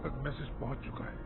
तक मैसेज पहुंच चुका है।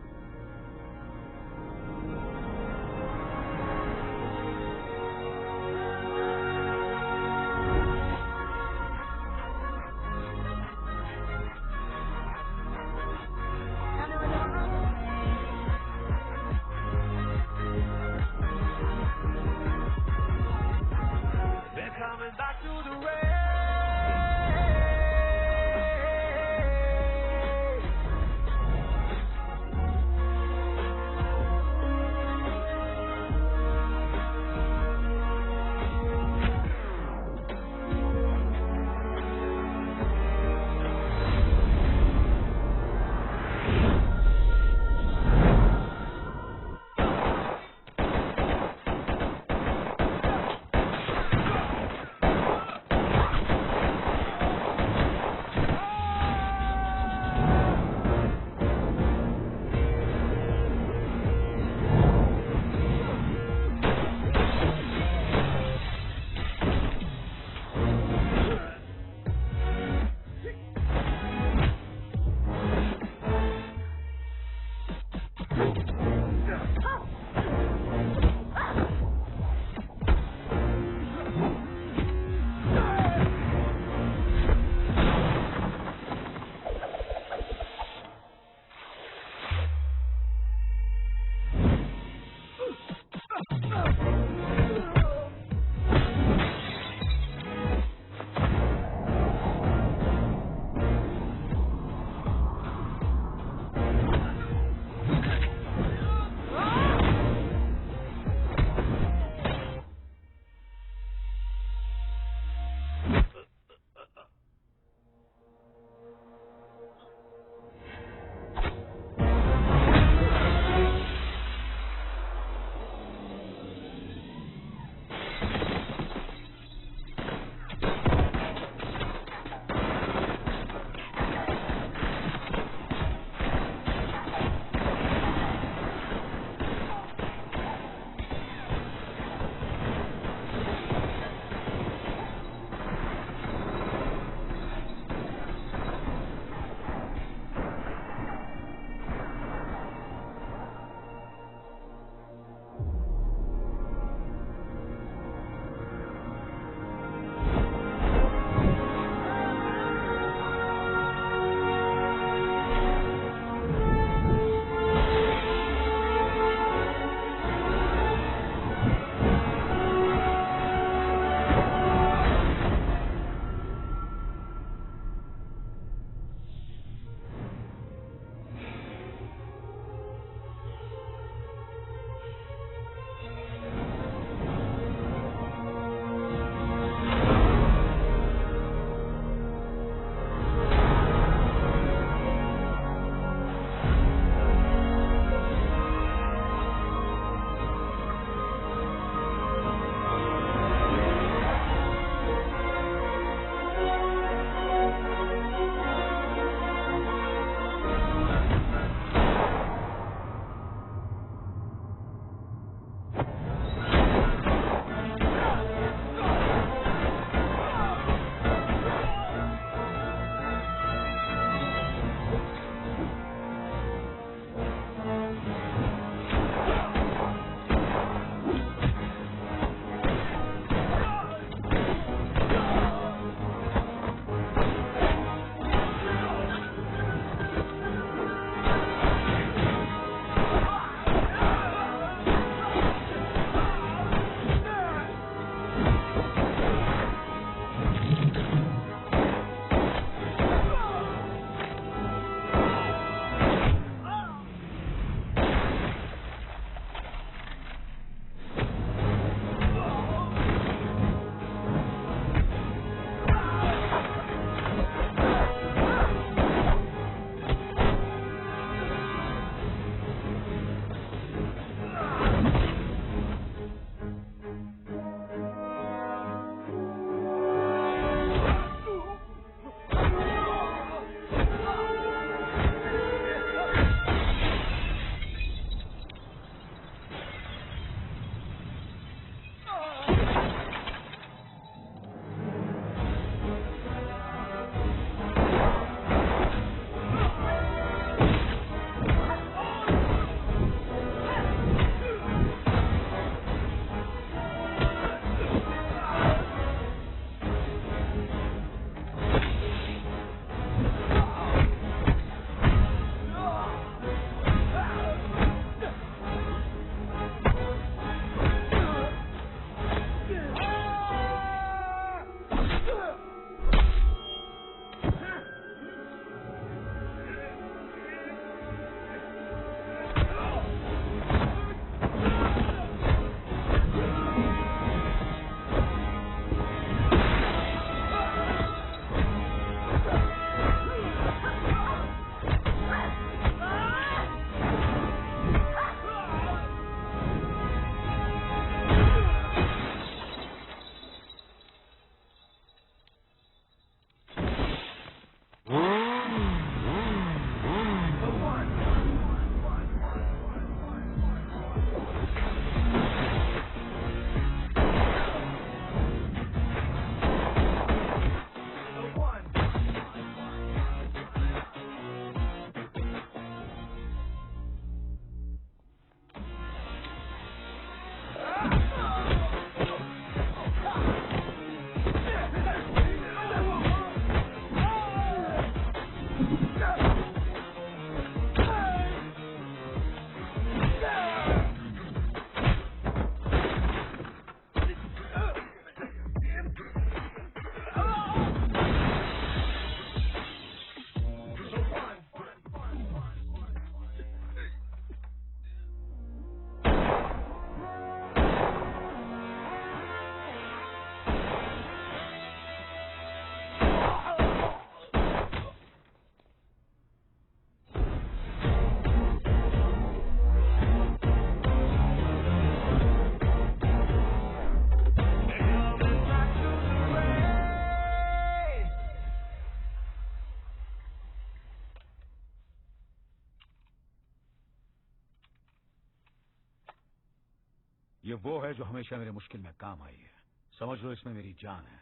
ये वो है जो हमेशा मेरे मुश्किल में काम आई है। समझ लो इसमें मेरी जान है।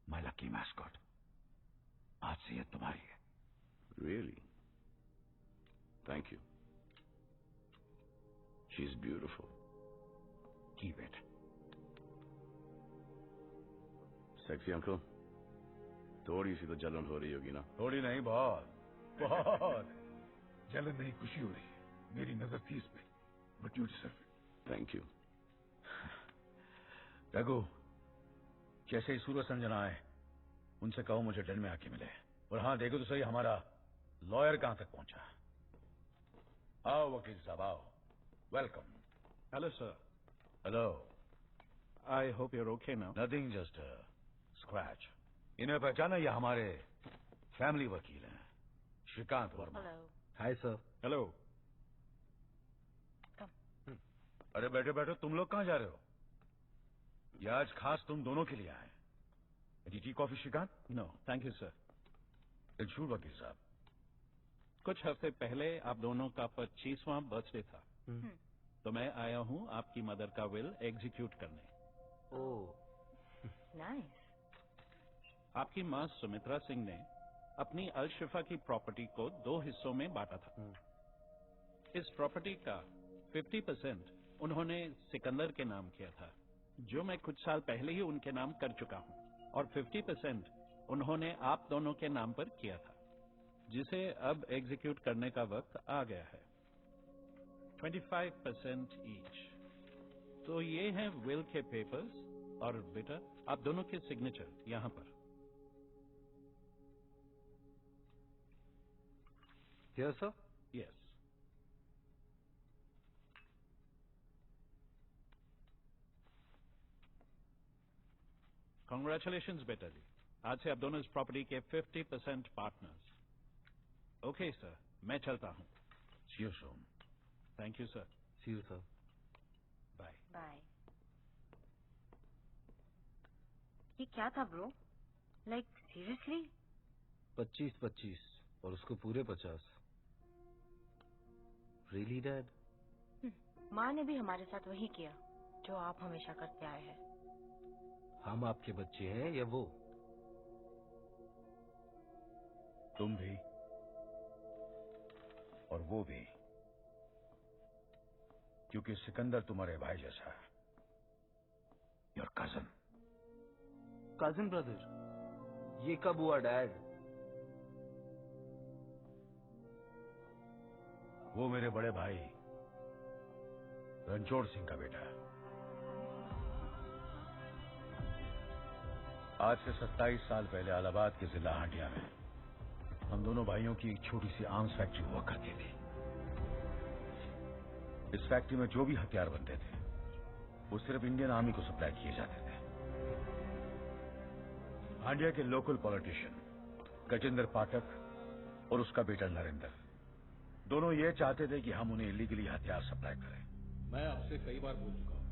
My lucky mascot. आज से ये तुम्हारी है। Really? Thank you. She's beautiful. Keep it. Sexy uncle? थोड़ी सी तो जलन हो रही होगी ना? थोड़ी नहीं, बहुत बहुत। जलन नहीं, खुशी हो रही है। मेरी नजर थी इस पे, but you deserve it. Thank you. Raghu, जैसे ही सूरज संजना आए उनसे कहो मुझे डन में आके मिले। और हाँ, देखो तो सही हमारा लॉयर कहां तक पहुंचा। आओ वकील साहब, आओ। Welcome. Hello, sir. Hello. I hope you're okay now. Nothing, just scratch. इन्हें पहचाना, ये हमारे फैमिली वकील हैं, Shrikant Verma. Hello. Hi, sir. Hello. अरे बैठो बैठो, तुम लोग कहां जा रहे हो? ये आज खास तुम दोनों के लिए आए। Tea coffee Shrikant? No, thank you, sir. इल्शूर वकील साहब। कुछ हफ्ते पहले आप दोनों का 25वां बर्थडे था, तो मैं आया हूँ आपकी मदर का विल एग्जीक्यूट करने। Oh. Nice. आपकी माँ सुमित्रा सिंह ने अपनी अलशिफा की प्रॉपर्टी को 2 हिस्सों में बांटा था। इस प्रॉपर्टी का 50% उन्होंने सिकंदर के नाम किया था, जो मैं कुछ साल पहले ही उनके नाम कर चुका हूँ, और 50% उन्होंने आप दोनों के नाम पर किया था, जिसे अब एग्जीक्यूट करने का वक्त आ गया है। 25% ईच। तो ये हैं विल के पेपर्स, और बेटा आप दोनों के सिग्नेचर यहां पर। Yes, sir. यस। कॉन्ग्रेचुलेशंस बेटा जी, आज से आप दोनों इस प्रॉपर्टी के 50% पार्टनर्स। ओके सर, मैं चलता हूँ। See you soon. Thank you sir. See you, sir. Bye. Bye. ये क्या था ब्रो? Like seriously? 25-25 और उसको पूरे 50। Really, Dad? माँ ने भी हमारे साथ वही किया जो आप हमेशा करते आए हैं। हम आपके बच्चे हैं या वो? तुम भी और वो भी, क्योंकि सिकंदर तुम्हारे भाई जैसा है। Your cousin. Cousin brother. ये कब हुआ, Dad? वो मेरे बड़े भाई रणछोड़ सिंह का बेटा है। आज से 27 साल पहले इलाहाबाद के जिला हांडिया में हम दोनों भाइयों की एक छोटी सी आर्म्स फैक्ट्री हुआ करती थी। इस फैक्ट्री में जो भी हथियार बनते थे वो सिर्फ इंडियन आर्मी को सप्लाई किए जाते थे। हांडिया के लोकल पॉलिटिशियन गजेंद्र पाठक और उसका बेटा नरेंद्र दोनों ये चाहते थे कि हम उन्हें इलीगली हथियार सप्लाई करें। मैं आपसे कई बार बोल चुका हूँ,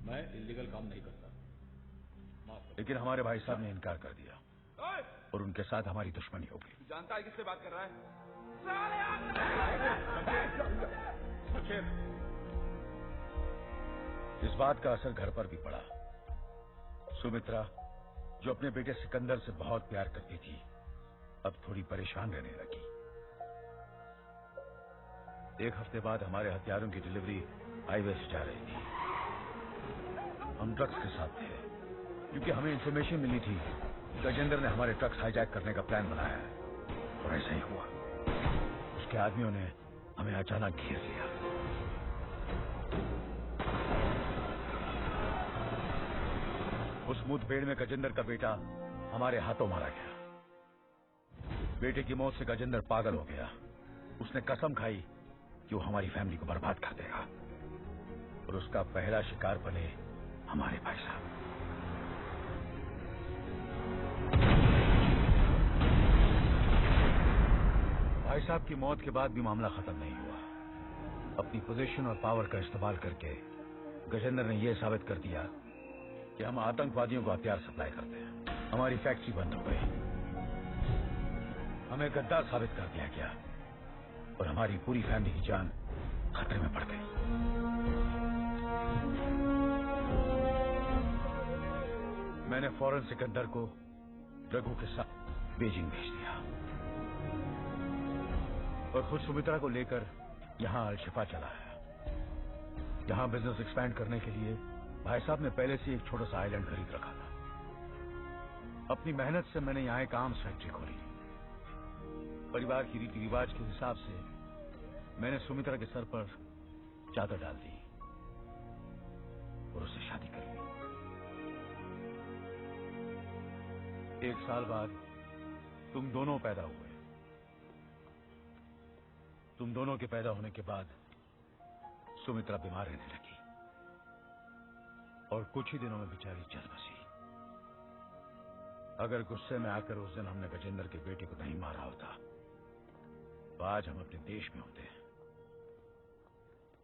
मैं इलीगल काम नहीं करता। लेकिन हमारे भाई साहब ने इनकार कर दिया और उनके साथ हमारी दुश्मनी हो गई। जानता है किससे बात कर रहा है? इस बात का असर घर पर भी पड़ा। सुमित्रा, जो अपने बेटे सिकंदर से बहुत प्यार करती थी, अब थोड़ी परेशान रहने लगी। एक हफ्ते बाद हमारे हथियारों की डिलीवरी हाईवे से जा रही थी। हम ड्रग्स के साथ थे, क्योंकि हमें इंफॉर्मेशन मिली थी गजेंद्र ने हमारे ट्रक्स हाईजैक करने का प्लान बनाया है, और ऐसा ही हुआ। उसके आदमियों ने हमें अचानक घेर लिया। उस मुठभेड़ में गजेंद्र का बेटा हमारे हाथों मारा गया। बेटे की मौत से गजेंद्र पागल हो गया। उसने कसम खाई कि वो हमारी फैमिली को बर्बाद कर देगा, और उसका पहला शिकार बने हमारे भाई साहब। भाई साहब की मौत के बाद भी मामला खत्म नहीं हुआ। अपनी पोजीशन और पावर का इस्तेमाल करके गजेंद्र ने यह साबित कर दिया कि हम आतंकवादियों को हथियार सप्लाई करते हैं। हमारी फैक्ट्री बंद हो गई, हमें गद्दार साबित कर दिया गया, और हमारी पूरी फैमिली की जान खतरे में पड़ गई। मैंने फौरन सिकंदर को रघु के साथ बीजिंग भेज दिया और खुद सुमित्रा को लेकर यहाँ अलशिफा चला आया। यहाँ बिजनेस एक्सपैंड करने के लिए भाई साहब ने पहले से एक छोटा सा आइलैंड खरीद रखा था। अपनी मेहनत से मैंने यहाँ एक आर्म्स फैक्ट्री खोली। परिवार की रीति रिवाज के हिसाब से मैंने सुमित्रा के सर पर चादर डाल दी और उससे शादी कर ली। 1 साल बाद तुम दोनों पैदा हुए। तुम दोनों के पैदा होने के बाद सुमित्रा बीमार रहने लगी और कुछ ही दिनों में बेचारी चल बसी। अगर गुस्से में आकर उस दिन हमने गजेंद्र के बेटे को नहीं मारा होता तो आज हम अपने देश में होते।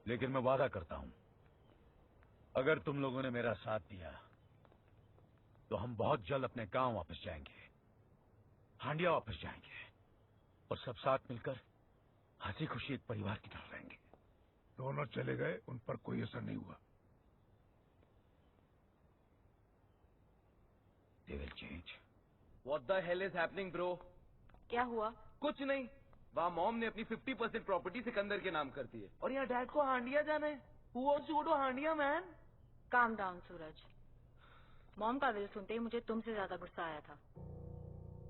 लेकिन मैं वादा करता हूं, अगर तुम लोगों ने मेरा साथ दिया तो हम बहुत जल्द अपने गांव वापस जाएंगे, हांडिया वापस जाएंगे और सब साथ मिलकर हंसी खुशी एक परिवार की तरह रहेंगे। दोनों चले गए, उन पर कोई असर नहीं हुआ। They will change. What the hell is happening, bro? क्या हुआ? कुछ नहीं। वहाँ मॉम ने अपनी 50% प्रॉपर्टी सिकंदर के नाम कर दी है और यहाँ डैड को हांडिया जाना है। Who wants to go to Handia, man? Calm down Suraj. Mom का विल सुनते ही मुझे तुमसे ज्यादा गुस्सा आया था,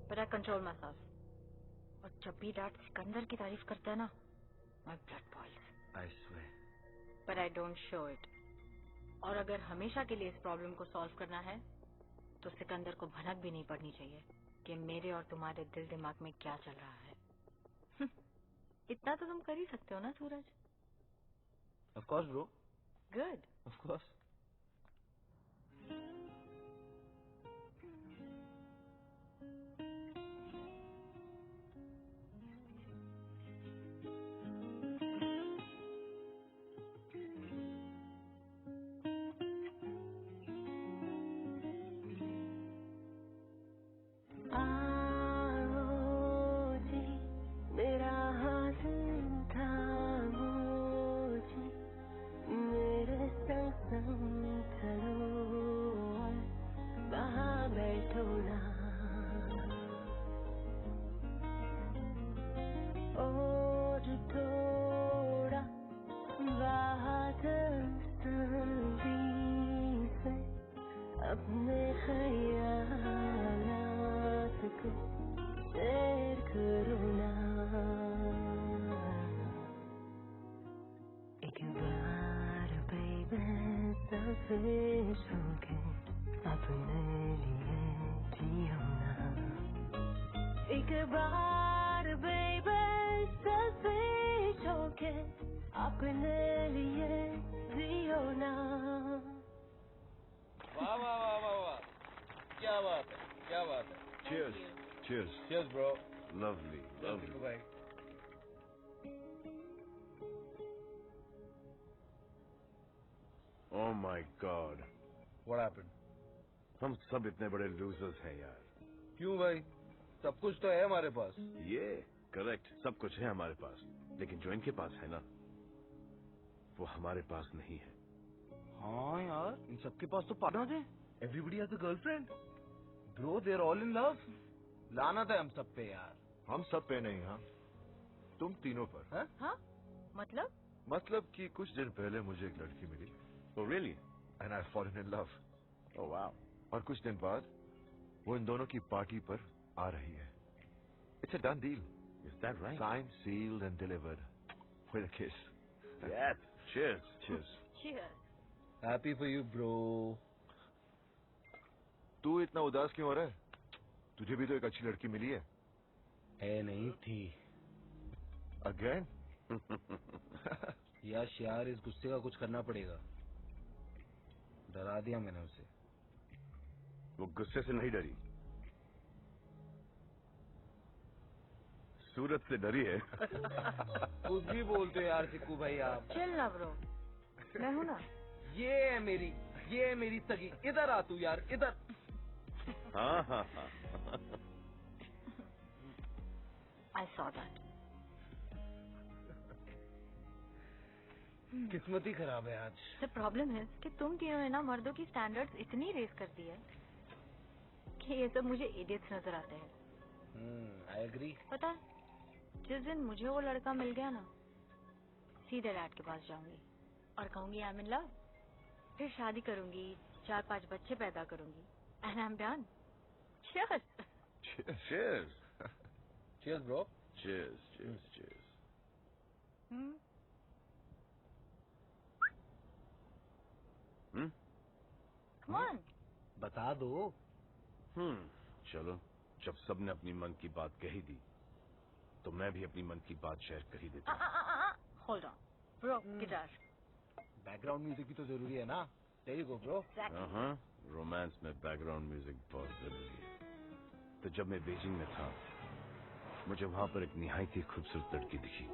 पर आई कंट्रोल माय सेल्फ। और जब भी डैड सिकंदर की तारीफ करता है ना, my blood boils. I swear. पर आई डोंट शो इट। और अगर हमेशा के लिए इस प्रॉब्लम को सॉल्व करना है तो सिकंदर को भनक भी नहीं पड़नी चाहिए कि मेरे और तुम्हारे दिल दिमाग में क्या चल रहा है। इतना तो तुम कर ही सकते हो ना सूरज? Of course, bro. Good. Of course. Cheers, bro. Lovely, lovely. Oh my God. What happened? हम सब इतने बड़े लूजर्स हैं यार। क्यों भाई? सब कुछ तो है हमारे पास। ये करेक्ट, सब कुछ है हमारे पास, लेकिन जो इनके पास है ना, वो हमारे पास नहीं है। हाँ यार, इन सबके पास तो पार्टनर है। Everybody has a girlfriend. Bro, they're all in love. लानत है हम सब पे यार। हम सब पे नहीं, हाँ, तुम तीनों पर। हाँ? हाँ? मतलब? मतलब कि कुछ दिन पहले मुझे एक लड़की मिली। Oh really? And I've fallen in love. Oh wow. और कुछ दिन बाद वो इन दोनों की पार्टी पर आ रही है। It's a done deal. Is that right? Signed, sealed and delivered with a kiss. Yes. Cheers. Cheers. Cheers. Happy for you, bro. तू इतना उदास क्यों हो रहा है? तुझे भी तो एक अच्छी लड़की मिली है। नहीं थी। Again? यश यार, इस गुस्से का कुछ करना पड़ेगा। डरा दिया मैंने उसे। वो गुस्से से नहीं डरी, सूरज से डरी है। कुछ भी बोलते हो यार चिक्कू भाई आप। चिल ना ब्रो, मैं हूँ ना। ये है मेरी सगी। इधर आ तू यार, इधर। हाँ हाँ हाँ। I saw that. किस्मत ही खराब है आज। The problem is कि तुम तीनों ने ना मर्दों की स्टैंडर्ड्स इतनी रेस कर दी है कि ये सब मुझे इडियट्स नजर आते हैं। I agree. पता है, जिस दिन मुझे वो लड़का मिल गया ना, सीधे डैड के पास जाऊंगी और कहूंगी आई एम इन लव, फिर शादी करूंगी, 4-5 बच्चे पैदा करूंगी, and I am done. Cheers. Cheers. Cheers, bro. Cheers, cheers, cheers. Hmm? Come on. बता दो। चलो, जब सबने अपनी मन की बात कही दी, तो मैं भी अपनी मन की बात शेयर कर ही देता हूँ। Hold on. Bro, guitar. Background music भी तो जरूरी है ना। There you go, bro. Exactly. Romance में बैकग्राउंड म्यूजिक बहुत जरूरी है। तो जब मैं बीजिंग में था, मुझे वहां पर एक निहायत ही खूबसूरत लड़की दिखी।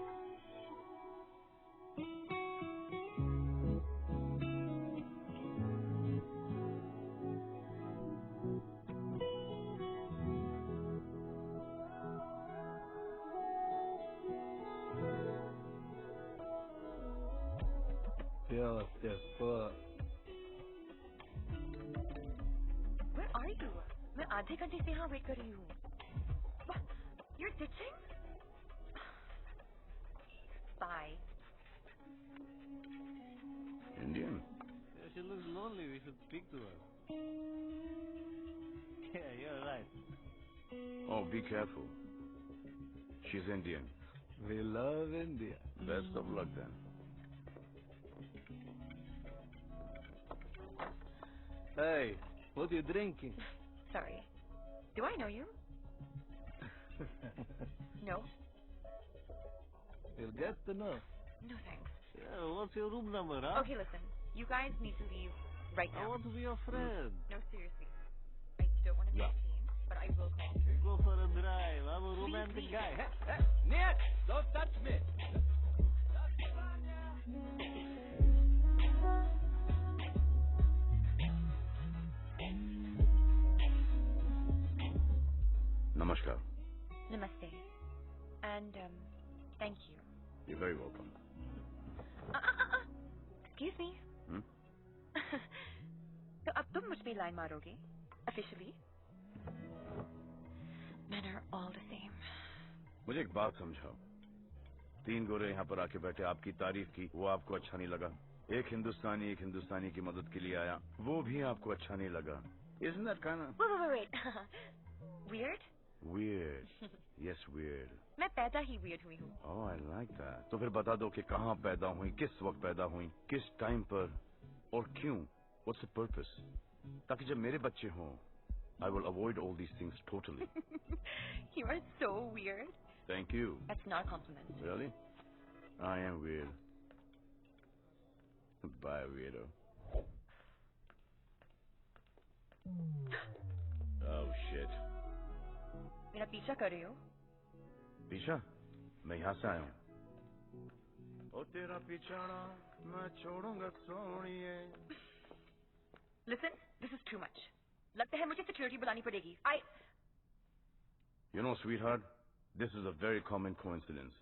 Where are you? मैं आधे घंटे से यहाँ वेट कर रही हूँ। You're ditching? Bye. Indian? Yeah, she looks lonely. We should speak to her. Yeah, you're right. Oh, be careful. She's Indian. We love India. Best of luck then. Hey, what are you drinking? Sorry. Do I know you? No. You'll get to know. No thanks. Yeah, what's your room number, huh? Okay, listen. You guys need to leave right I now. want to be your friend. No, seriously. I don't want to be a team, but I will come through. Go for a drive. I'm a romantic Please. guy. Hey, Nick! Don't touch me! Namaskar. Namaste. And, thank you. You're very welcome. Excuse me. तो अब तुम मुझ पे line मारोगे? Officially? Men are all the same. मुझे एक बात समझाओ। 3 गोरे यहाँ पर आके बैठे, आपकी तारीफ की, वो आपको अच्छा नहीं लगा। एक हिंदुस्तानी की मदद के लिए आया, वो भी आपको अच्छा नहीं लगा। Isn't that kind of... Wait. Weird? Weird. Yes, weird. मैं पैदा ही weird हुई हूँ. Oh, I like that. तो फिर बता दो कि कहाँ पैदा हुई, किस वक्त पैदा हुई, किस टाइम पर और क्यों? What's the purpose? ताकि जब मेरे बच्चे हों, I will avoid all these things totally. You are so weird. Thank you. That's not a compliment. Really? I am weird. Bye, weirdo. Oh, shit. मेरा पीछा कर रही हो? पीछा? मैं यहाँ से आया हूँ। ओ तेरा पीछाना मैं छोड़ूंगा सोनिए। Listen, this is too much. लगता है मुझे security बुलानी पड़ेगी. You know, sweetheart, this is a very common coincidence.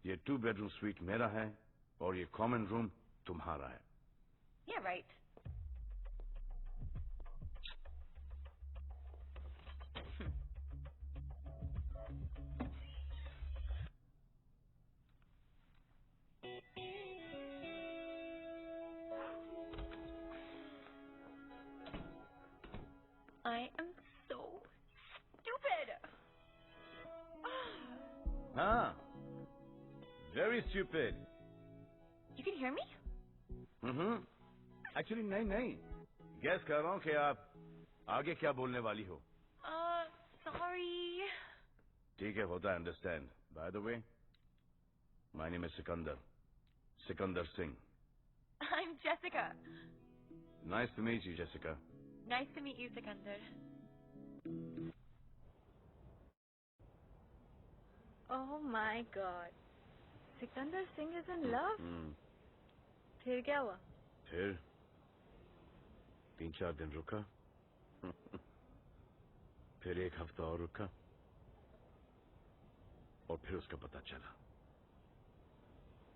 ये 2-bedroom suite मेरा है और ये common room तुम्हारा है. Yeah, right. I am so stupid. हाँ, very stupid. You can hear me? Actually, नहीं. Guess कर रहा हूँ कि आप आगे क्या बोलने वाली हो. Sorry. ठीक है, होता है, understand. By the way, my name is Sikandar Singh. I'm Jessica. Nice to meet you, Jessica. Nice to meet you, Sikandar. Oh my God. Sikandar Singh is in love? फिर क्या हुआ? फिर 3-4 दिन रुका, फिर 1 हफ्ता और रुका, और फिर उसका पता चला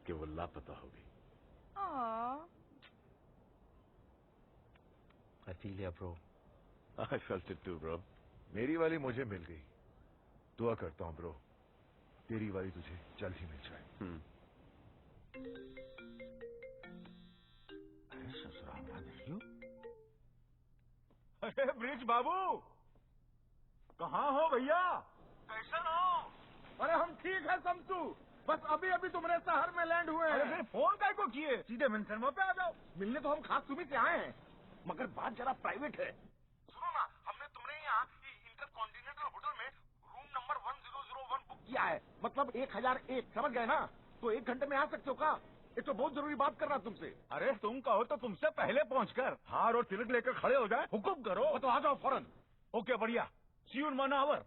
कि वो लापता हो गई. Aww. I feel ya, bro. I felt it too, bro. मेरी वाली मुझे मिल गई। दुआ करता हूँ ब्रो, तेरी वाली तुझे जल्द ही मिल जाए। अरे ससुराल देखियो। अरे ब्रिज बाबू, कहाँ हो भैया? कैसे हो? अरे हम ठीक है समसू, बस अभी अभी तुम्हारे शहर में लैंड हुए अरे हैं। फिर फोन काय को किए? सीधे मेंशन पे आ जाओ। मिलने तो हम खास तुम्ही से आए हैं, मगर बात जरा प्राइवेट है। सुनो ना, हमने तुम्हारे यहाँ इंटरकॉन्टिनेंटल होटल में रूम नंबर 1001 बुक किया है, मतलब 1001, समझ गए ना? तो 1 घंटे में आ सकते हो का? ये तो बहुत जरूरी बात कर रहा तुमसे। अरे तुम कहो तो तुमसे पहले पहुंचकर हार और तिलक लेकर खड़े हो जाए। हुकुम करो। तो आ जाओ फौरन। ओके बढ़िया, सी यू इन 1 आवर।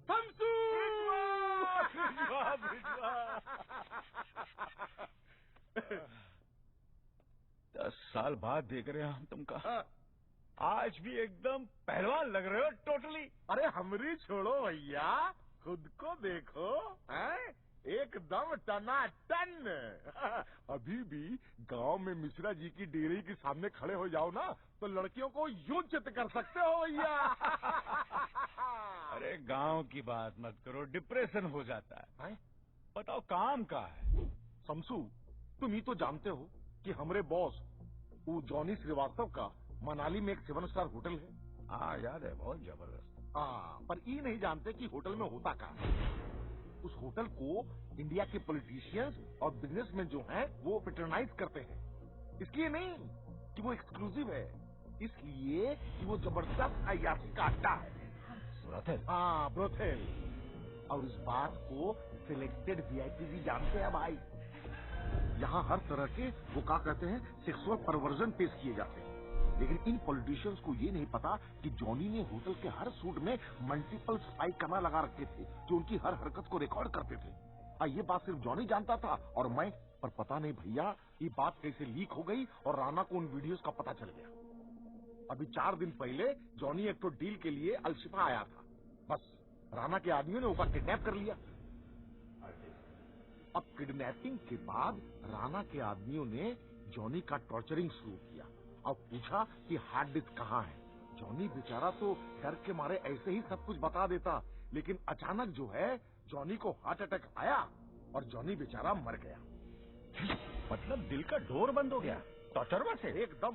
समसू! 10 साल बाद देख रहे हैं हम तुमका। आज भी एकदम पहलवान लग रहे हो टोटली। अरे हमरी छोड़ो भैया, खुद को देखो, हैं? एकदम टनाटन। अभी भी गांव में मिश्रा जी की डेयरी के सामने खड़े हो जाओ ना, तो लड़कियों को यूं चित कर सकते हो भैया। अरे गांव की बात मत करो, डिप्रेशन हो जाता है। बताओ काम का है। समसू, तुम ही तो जानते हो कि हमारे बॉस वो जॉनी श्रीवास्तव का मनाली में एक 7 स्टार होटल है। हाँ याद है, बहुत जबरदस्त। हाँ, पर ये नहीं जानते कि होटल में होता क्या है। उस होटल को इंडिया के पॉलिटिशियंस और बिजनेसमैन जो हैं वो पेट्रोनाइज करते हैं। इसलिए नहीं कि वो एक्सक्लूसिव है, इसलिए कि वो जबरदस्त अय्याशी का अड्डा है। ब्रोथेल? हाँ, ब्रोथेल। और इस बात को सिलेक्टेड वीआईपी भी जानते हैं भाई। यहाँ हर तरह के वो क्या कहते हैं सेक्सुअल परवर्जन पेश किए जाते हैं। लेकिन इन पॉलिटिशियंस को ये नहीं पता कि जॉनी ने होटल के हर सूट में मल्टीपल स्पाई कैमरा लगा रखे थे जो उनकी हर हरकत को रिकॉर्ड करते थे। ये बात सिर्फ जॉनी जानता था और मैं, पर पता नहीं भैया ये बात कैसे लीक हो गई और राणा को उन वीडियोस का पता चल गया। अभी 4 दिन पहले जॉनी एक तो डील के लिए अलशिफा आया था, बस राणा के आदमियों ने उसका किडनैप कर लिया। अब किडनैपिंग के बाद राणा के आदमियों ने जॉनी का टॉर्चरिंग शुरू किया और पूछा कि हार्ड डिस्क कहाँ है। जॉनी बेचारा तो डर के मारे ऐसे ही सब कुछ बता देता, लेकिन अचानक जो है जॉनी को हार्ट अटैक आया और जॉनी बेचारा मर गया। मतलब दिल का डोर बंद हो गया टॉर्चर से एकदम।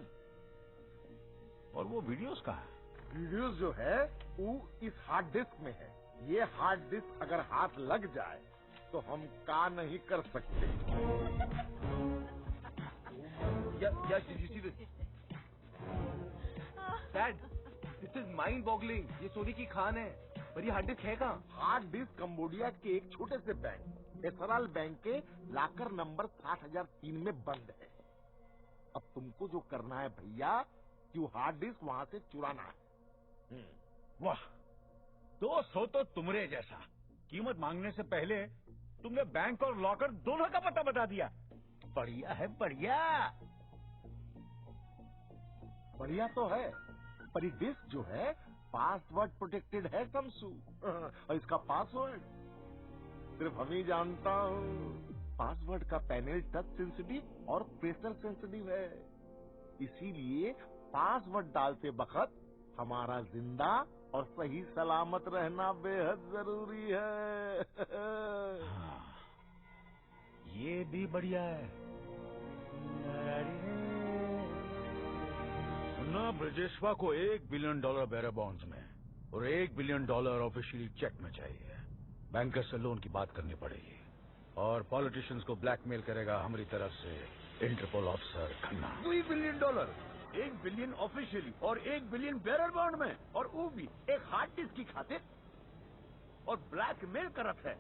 और वो वीडियोस कहाँ है? वीडियोस जो है वो इस हार्ड डिस्क में है। ये हार्ड डिस्क अगर हाथ लग जाए तो हम का नहीं कर सकते। Dad, this is mind boggling. ये सोने की खान है, पर ये हार्ड डिस्क है कहाँ? हार्ड डिस्क कंबोडिया के एक छोटे से बैंक एसराल बैंक के लाकर नंबर 60,003 में बंद है। अब तुमको जो करना है भैया कि वो हार्ड डिस्क वहां से चुराना है। वाह, 200 तो तुमरे जैसा। कीमत मांगने से पहले तुमने बैंक और लॉकर दोनों का पता बता दिया। बढ़िया है, बढ़िया। बढ़िया तो है, पर ये डिस्क जो है पासवर्ड प्रोटेक्टेड है समसू। और इसका पासवर्ड सिर्फ हम ही जानता हूँ। पासवर्ड का पैनल टच सेंसिटिव और प्रेशर सेंसिटिव है, इसीलिए पासवर्ड डालते वक्त हमारा जिंदा और सही सलामत रहना बेहद जरूरी है। ये भी बढ़िया है। सुना, ब्रजेश्वा को $1 बिलियन बेरर बॉन्ड्स में और $1 बिलियन ऑफिशियली चेक में चाहिए। बैंकर से लोन की बात करनी पड़ेगी और पॉलिटिशियंस को ब्लैकमेल करेगा हमारी तरफ से Interpol officer Khanna. $2 billion, $1 billion officially और $1 बिलियन बेरर बॉन्ड में, और वो भी एक हार्ड डिस्क की खातिर। और ब्लैकमेल करत है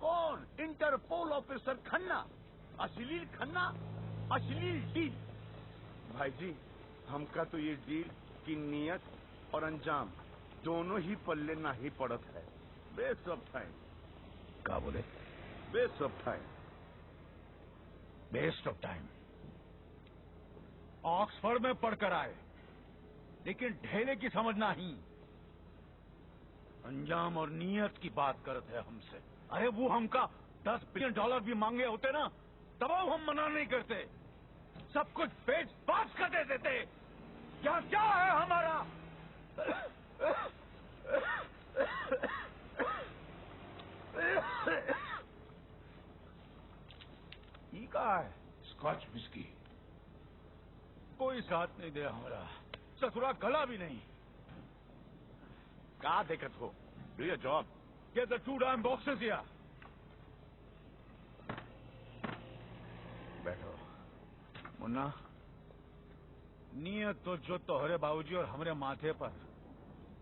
कौन? Interpol officer Khanna. अश्लील खन्ना, अश्लील डील। भाई जी, हमका तो ये डील की नियत और अंजाम दोनों ही पल्ले ना ही पड़त है। Waste of time. क्या बोले? Waste of time. Waste of time. Oxford में पढ़कर आए, लेकिन ढेले की समझ नहीं। अंजाम और नीयत की बात करते हैं हमसे। अरे वो हमका $10 बिलियन भी मांगे होते ना, तब हम मना नहीं करते। सब कुछ बेच बात कर देते थे। क्या क्या है हमारा? ये कहा है? Scotch whisky. कोई साथ नहीं दे हमारा, ससुरा गला भी नहीं। कहा देखत हो? Do your job. Get the 2 damn boxes here. बैठो। मुन्ना, नियत तो जो तोहरे बाबूजी और हमारे माथे पर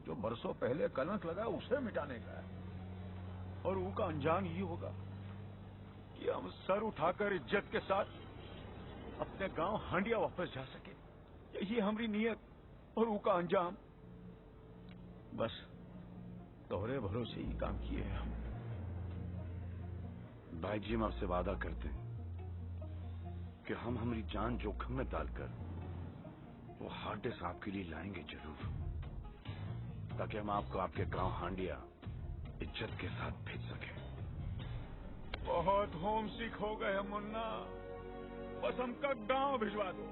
जो बरसों पहले कलंक लगा उसे मिटाने का है। और उसका अंजाम ये होगा कि हम सर उठाकर इज्जत के साथ अपने गांव हांडिया वापस जा सके। यही हमारी नियत और उसका अंजाम। बस तोहरे भरोसे ही काम किए हैं हम। भाई जी, हम आपसे वादा करते हैं कि हम हमारी जान जोखिम में डालकर वो हार्ड डिस्क आपके लिए लाएंगे जरूर, ताकि हम आपको आपके गांव हांडिया इज्जत के साथ भेज सके। बहुत होम सिक हो गए हैं मुन्ना, बस हमका गांव भिजवा दो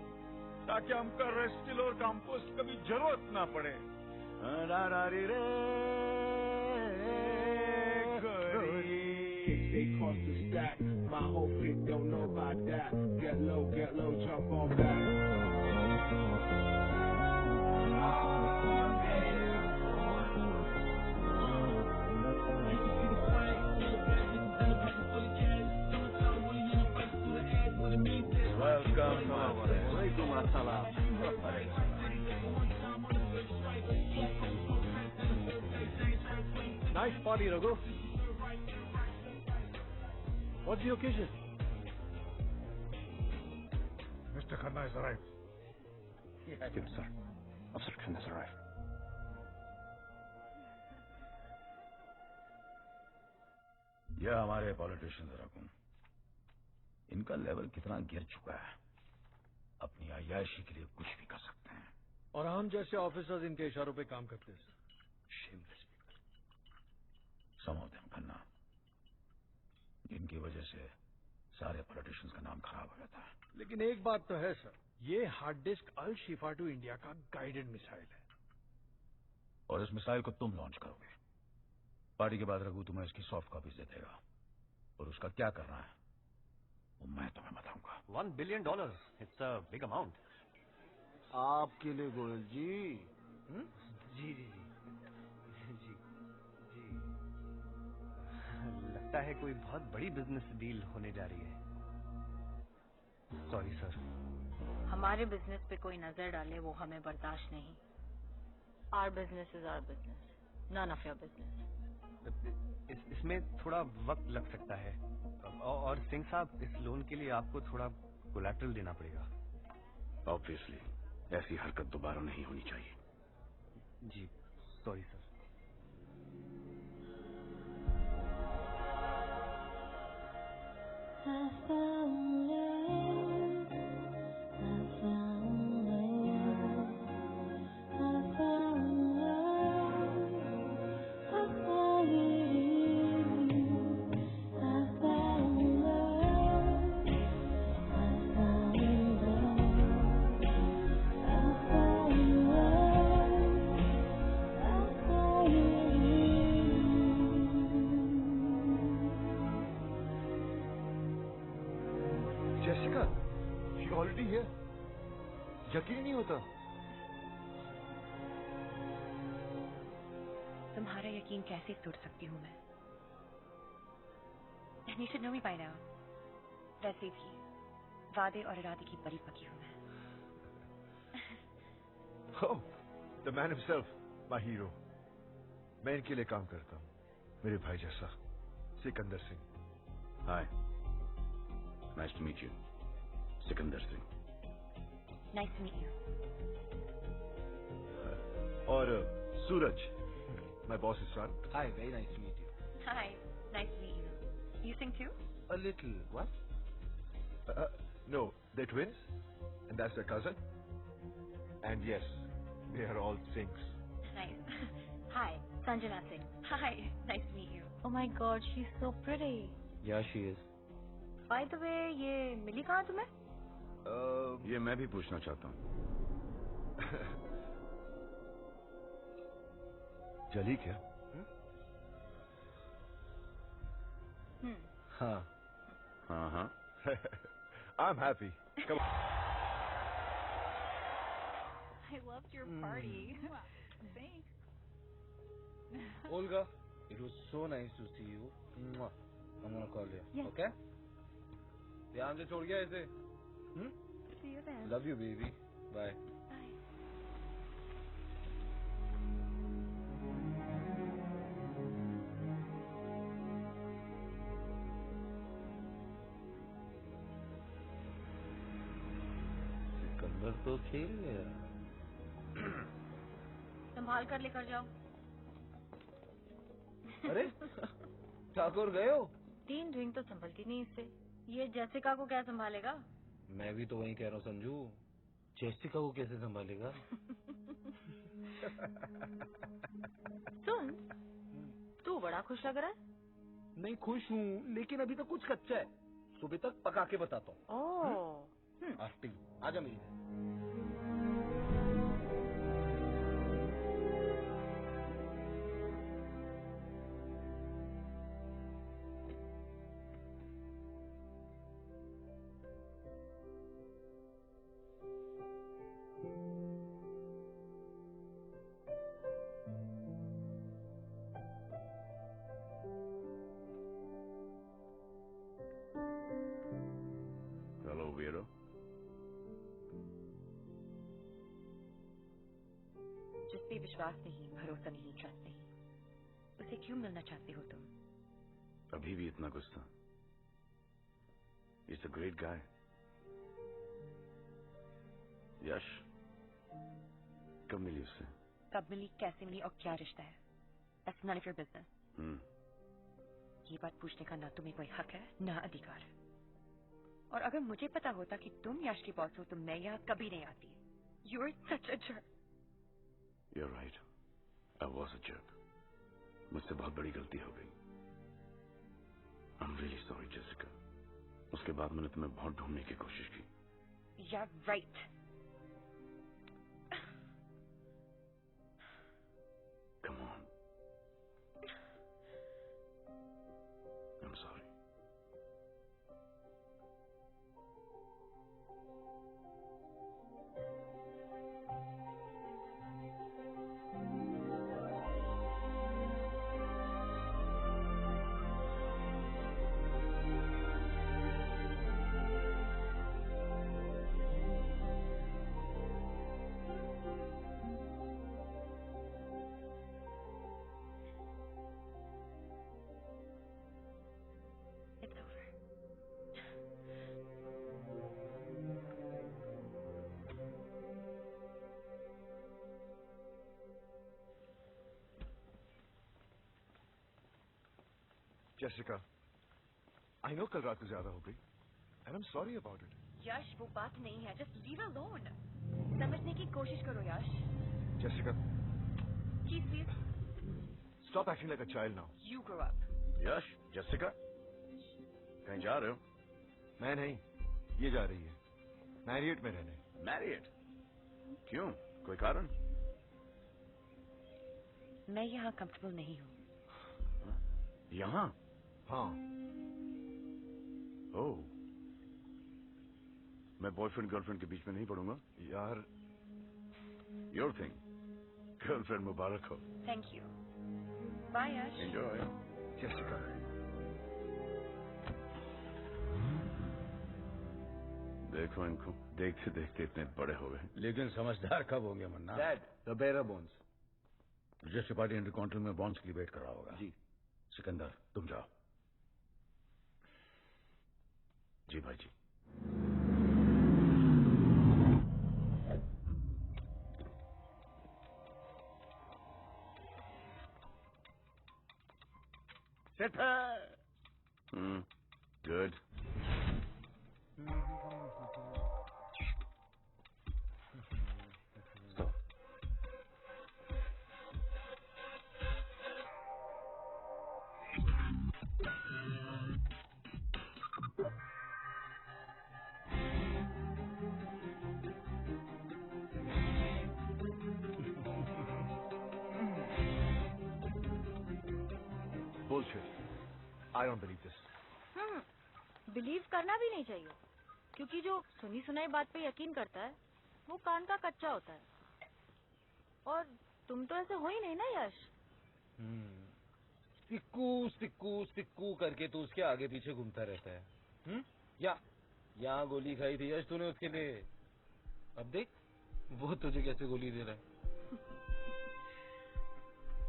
ताकि हमका रेस्टिल और कंपोस्ट कभी जरूरत ना पड़े। They cost the stack. My whole clique don't know about that. Get low, jump on back. Welcome. Walaikum assalam. Nice party, Raghu. What's the occasion? Mr. Khanna has arrived. Yes, sir. Officer Khanna has arrived. यह हमारे politicians रकूं, इनका level कितना गिर चुका है। अपनी अय्याशी के लिए कुछ भी कर सकते हैं। और हम जैसे ऑफिसर्स इनके इशारों पे काम करते हैं, sir. Shameless people. Some of them, Khanna, जिनकी वजह से सारे पॉलिटिशियंस का नाम खराब हो जाता है। लेकिन एक बात तो है, सर, ये hard disc Al Shifa to India का गाइडेड मिसाइल है। और इस मिसाइल को तुम लॉन्च करोगे। पार्टी के बाद रघु तुम्हें इसकी सॉफ्ट कॉपीज दे देगा, और उसका क्या करना है वो मैं तुम्हें बताऊंगा। $1 billion. It's a big amount. आपके लिए गोयल जी। जी जी जी जी जी। लगता है कोई बहुत बड़ी बिजनेस डील होने जा रही है। Sorry sir. हमारे बिजनेस पे कोई नजर डाले वो हमें बर्दाश्त नहीं। Our business is our business, none of your business. इसमें थोड़ा वक्त लग सकता है, और सिंह साहब, इस लोन के लिए आपको थोड़ा कोलैटरल देना पड़ेगा। ऑब्वियसली ऐसी हरकत दोबारा नहीं होनी चाहिए। जी sorry sir. Jessica, she already here. यकीन नहीं होता। तुम्हारा यकीन कैसे तोड़ सकती हूँ मैं? And you should know me by now. वैसे भी वादे और इरादे की परी पकी हूँ मैं। Oh, the man himself, my hero. मैं इनके लिए काम करता हूँ, मेरे भाई जैसा, Sikandar Singh. Hi, nice to meet you, Sikandar Singh. Nice to meet you. और सूरज, my boss's son. Hi, very nice to meet you. Hi, nice to meet you. You sing too? A little. What? No, they're twins, and that's their cousin. And yes, they are all Singhs. Nice. Hi, Sanjana Singh. Hi, nice to meet you. Oh my God, she's so pretty. Yeah, she is. By the way, ये मिली कहाँ तुम्हें? ये मैं भी पूछना चाहता हूँ। जली क्या? हाँ हाँ हाँ। I'm happy. Come on. I loved your party. Thanks. Olga, it was so nice to see you. Mwah. I'm gonna call you. Yes. Okay? ध्यान से छोड़ गया इसे. See you then. Love you, baby. Bye. Bye. Sikandar तो खेल गया. संभाल कर लेकर जाओ. अरे ठाकुर गए हो? 3 रिंग तो संभलती नहीं इससे. ये जेसिका को क्या संभालेगा? मैं भी तो वही कह रहा हूँ संजू. जेसिका को कैसे संभालेगा? सुन, तू बड़ा खुश लग रहा है. नहीं खुश हूँ, लेकिन अभी तक कुछ कच्चा है. सुबह तक पका के बताता हूँ. ओह. आस्ती, आजा मेरी घर. हेलो वीरो। जिस पे विश्वास नहीं, भरोसा नहीं, ट्रस्ट नहीं, उसे क्यों मिलना चाहते हो तुम? अभी भी इतना गुस्सा? Is a great guy. यश कब मिली उससे? कब मिली, कैसे मिली और क्या रिश्ता है? That's none of your business. ये बात पूछने का ना तुम्हें कोई हक है ना अधिकार। और अगर मुझे पता होता कि तुम यश की बॉस हो तो मैं यहाँ कभी नहीं आती। You're such a jerk. You're right. I was a jerk. मुझसे बहुत बड़ी गलती हो गई। I'm really sorry, Jessica. उसके बाद मैंने तुम्हें बहुत ढूंढने की कोशिश की। Yeah, right. Come on. I'm sorry. It's over. Jessica, I know कल रात को ज्यादा हो गई, and I'm sorry about it. यश वो बात नहीं है, just leave it alone. समझने की कोशिश करो यश. Jessica, Please. stop acting like a child now. You grow up. Yash, Jessica, कहीं जा रहे हो? मैं नहीं, ये जा रही है मैरियट में रहने। मैरियट? क्यों? कोई कारण? मैं यहाँ कंफर्टेबल नहीं हूँ। यहाँ? हाँ। ओह, मैं बॉयफ्रेंड गर्लफ्रेंड के बीच में नहीं पड़ूंगा। यार, योर थिंग। गर्लफ्रेंड मुबारक हो। Thank you. Bye Yash. Enjoy. Jessica, देखो इनको, देखते देखते इतने बड़े हो गए। लेकिन समझदार कब होंगे मन्ना? Dad, the bearer bonds. Register party inter counter में बॉन्ड्स की वेट कर रहा होगा। जी। सिकंदर, तुम जाओ। जी भाई जी। Set her. Good. Bullshit. I don't believe this. Believe करना भी नहीं चाहिए, क्योंकि जो सुनी सुनाई बात पे यकीन करता है वो कान का कच्चा होता है। और तुम तो ऐसे हो ही नहीं ना यश। सिक्कू सिक्कू सिक्कू करके तू उसके आगे पीछे घूमता रहता है। यहाँ गोली खाई थी यश तूने उसके लिए, अब देख वो तुझे कैसे गोली दे रहा है।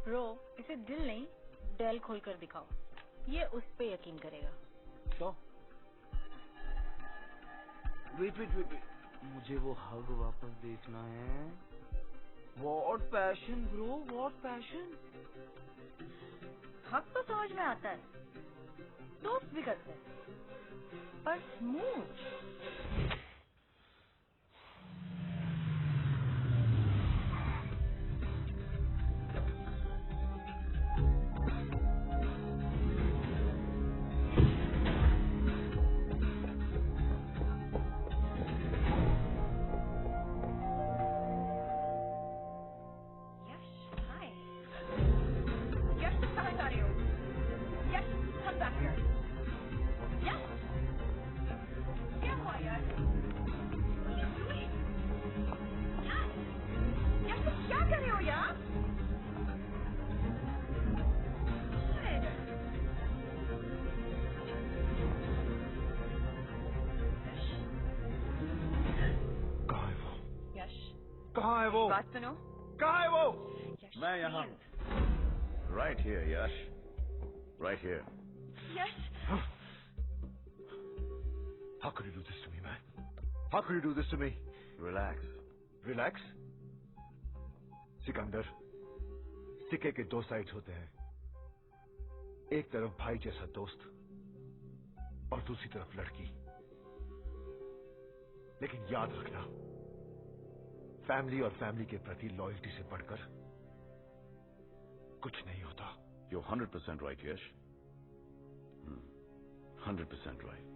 ब्रो, इसे दिल नहीं डेल खोल कर दिखाओ, ये उस पे यकीन करेगा। तो वेट, मुझे वो हग वापस देखना है। What passion bro, what passion. हक तो समझ में आता है, दोस्त भी करते हैं, पर स्मूथ। कहाँ है वो? बात सुनो। कहाँ है वो? मैं यहाँ हूँ। Right here, Yash. Right here. Yash. How could you do this to me, man? How could you do this to me? Relax. Relax? Sikandar, सिक्के के दो साइड होते हैं। एक तरफ भाई जैसा दोस्त और दूसरी तरफ लड़की। लेकिन याद रखना, फैमिली और फैमिली के प्रति लॉयल्टी से बढ़कर कुछ नहीं होता। You're 100% right, Yash. 100% right.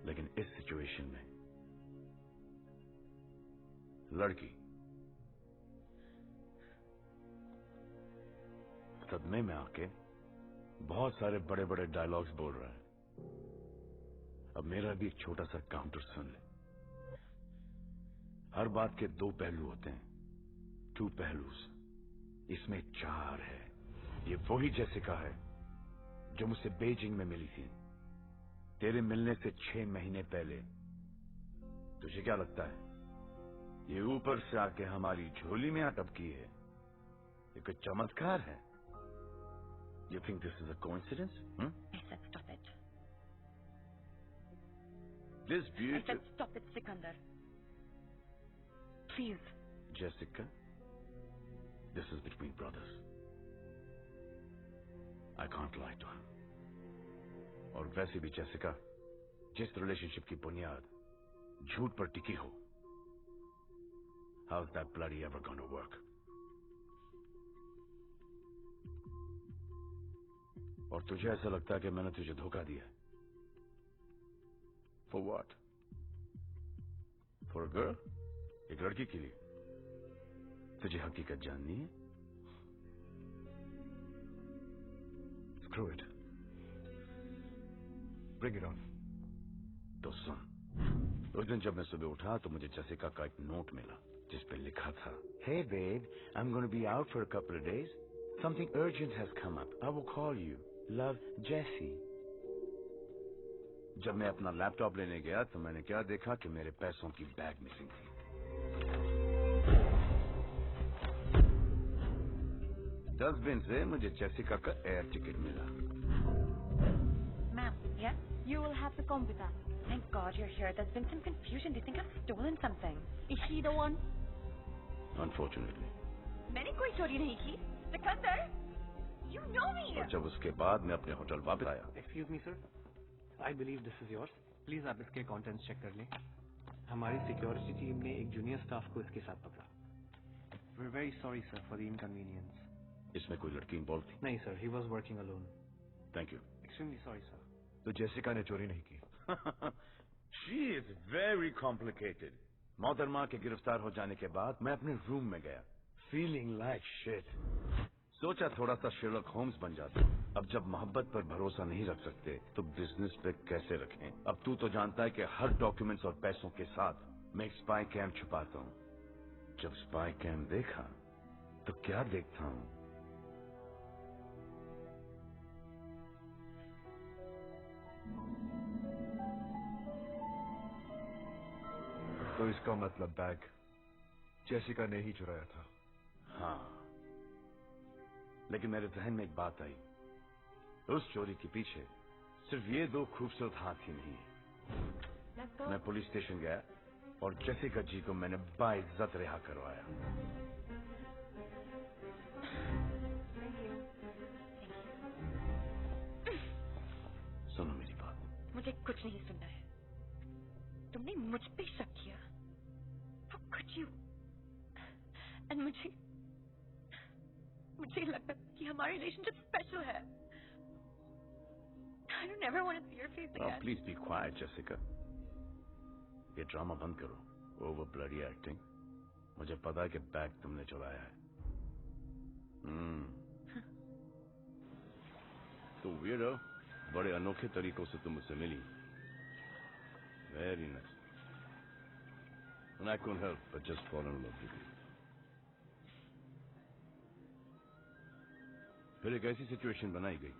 लेकिन इस सिचुएशन में लड़की सदमे में आके बहुत सारे बड़े बड़े डायलॉग्स बोल रहा है। अब मेरा भी एक छोटा सा काउंटर सुन ले। हर बात के दो पहलू होते हैं, टू पहलूस। इसमें चार है। ये वही जेसिका है जो मुझसे बीजिंग में मिली थी, तेरे मिलने से 6 महीने पहले। तुझे क्या लगता है ये ऊपर से आके हमारी झोली में अटकी है? ये कोई चमत्कार है? You think this is a coincidence? I said stop it. This beauty... I said stop it, Sikandar. Please. Jessica, this is between brothers. I can't lie to him. और वैसे भी जेसिका, जिस रिलेशनशिप की बुनियाद झूठ पर टिकी हो, how's that bloody ever gonna work? और तुझे ऐसा लगता है कि मैंने तुझे धोखा दिया? For what? For a girl? एक लड़की के लिए? तुझे हकीकत जाननी है? Screw it. Bring it on. तो सुन, उस दिन जब मैं सुबह उठा तो मुझे जेसिका का एक नोट मिला जिस पे लिखा था, Hey babe, I'm going to be out for a couple of days. Something urgent has come up. I will call you. Love, Jessie. जब मैं अपना लैपटॉप लेने गया तो मैंने क्या देखा कि मेरे पैसों की बैग मिसिंग थी। डस्टबिन से मुझे जेसिका का एयर टिकट मिला। Ma'am, yes? You will have to come with us. Thank God you're here. There's been some confusion. They think I've stolen something. Is she the one? Unfortunately. मैंने कोई चोरी नहीं की। Sikandar, you know me. और जब उसके बाद मैं अपने होटल वापस आया। Excuse me, sir. I believe this is yours. Please आप इसके contents check कर लें। हमारी सिक्योरिटी टीम ने एक जूनियर स्टाफ को इसके साथ पकड़ा। We're very sorry, sir, for the inconvenience. इसमें कोई लड़की इन्वॉल्व थी? नहीं, sir. He was working alone. Thank you. Extremely sorry, sir. तो जेसिका ने चोरी नहीं की? She is very complicated. मोहतरमा के गिरफ्तार हो जाने के बाद मैं अपने रूम में गया, फीलिंग लाइक शिट। सोचा थोड़ा सा शेरलॉक होम्स बन जाता। अब जब मोहब्बत पर भरोसा नहीं रख सकते तो बिजनेस पे कैसे रखें? अब तू तो जानता है कि हर डॉक्यूमेंट्स और पैसों के साथ मैं एक स्पाई कैम छुपाता हूँ। जब स्पाई कैम देखा तो क्या देखता हूँ? तो इसका मतलब बैग जेसिका ने ही चुराया था? हाँ, लेकिन मेरे जहन में एक बात आई। उस चोरी के पीछे सिर्फ ये दो खूबसूरत हाथ ही नहीं है। मैं पुलिस स्टेशन गया और जेसिका जी को मैंने बाइज्जत रिहा करवाया। सुनो मेरी बात। मुझे कुछ नहीं सुनना है। तुमने मुझ पे शक किया। How could you? And मुझे लगता है कि हमारी रिलेशनशिप स्पेशल है। I don't ever want to see your face again. Please be quite Jessica. ये ड्रामा बंद करो, ओवर ब्लडी एक्टिंग। मुझे पता है कि बैग तुमने चुराया है। तो वीरो, बड़े अनोखे तरीकों से तुम मुझसे मिली। Very nice. And I couldn't help but just fall in love with you. फिर एक ऐसी सिचुएशन बनाई गई